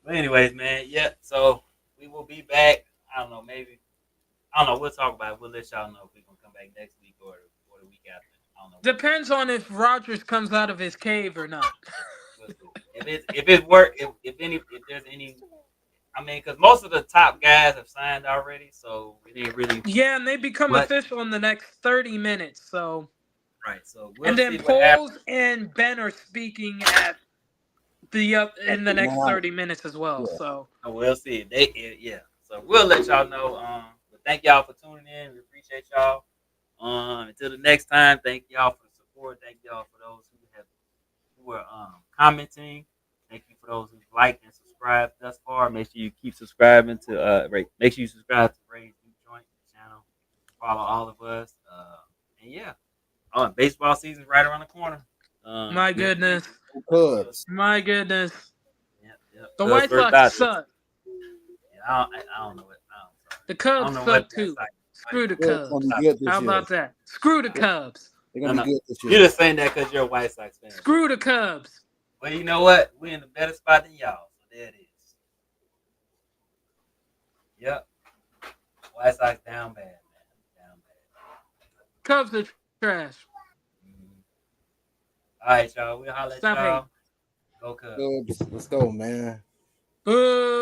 But anyways, man, yeah. So we will be back. I don't know, maybe. I don't know. We'll talk about it. We'll let y'all know if we're gonna come back next week or the week after. I don't know. Depends on if Rodgers comes out of his cave or not. if there's any, I mean, because most of the top guys have signed already, so it ain't really. Yeah, and they become official in the next 30 minutes. So. Right. So. And then Poles and Ben are speaking at in the next 30 minutes as well. Yeah. So. We'll see. So we'll let y'all know. But thank y'all for tuning in. We appreciate y'all. Until the next time, thank y'all for the support. Thank y'all for those who were commenting. Thank you for those who liked and subscribed thus far. Make sure you keep subscribing to make sure you subscribe to Ray's New Joint channel. Follow all of us. And yeah. Baseball season right around the corner. My goodness. Cubs. My goodness. Yep. The White Sox suck. I don't know what. The Cubs suck too. Screw the Cubs. How about that? Screw the Cubs. They're gonna be good this year. You're just saying that because you're a White Sox fan. Screw the Cubs. Well, you know what? We're in a better spot than y'all. So there it is. Yep. White Sox down bad, man. Down bad. Cubs are trash. All right, y'all. We'll holler at y'all. Go Cubs. Let's go, man. Boo.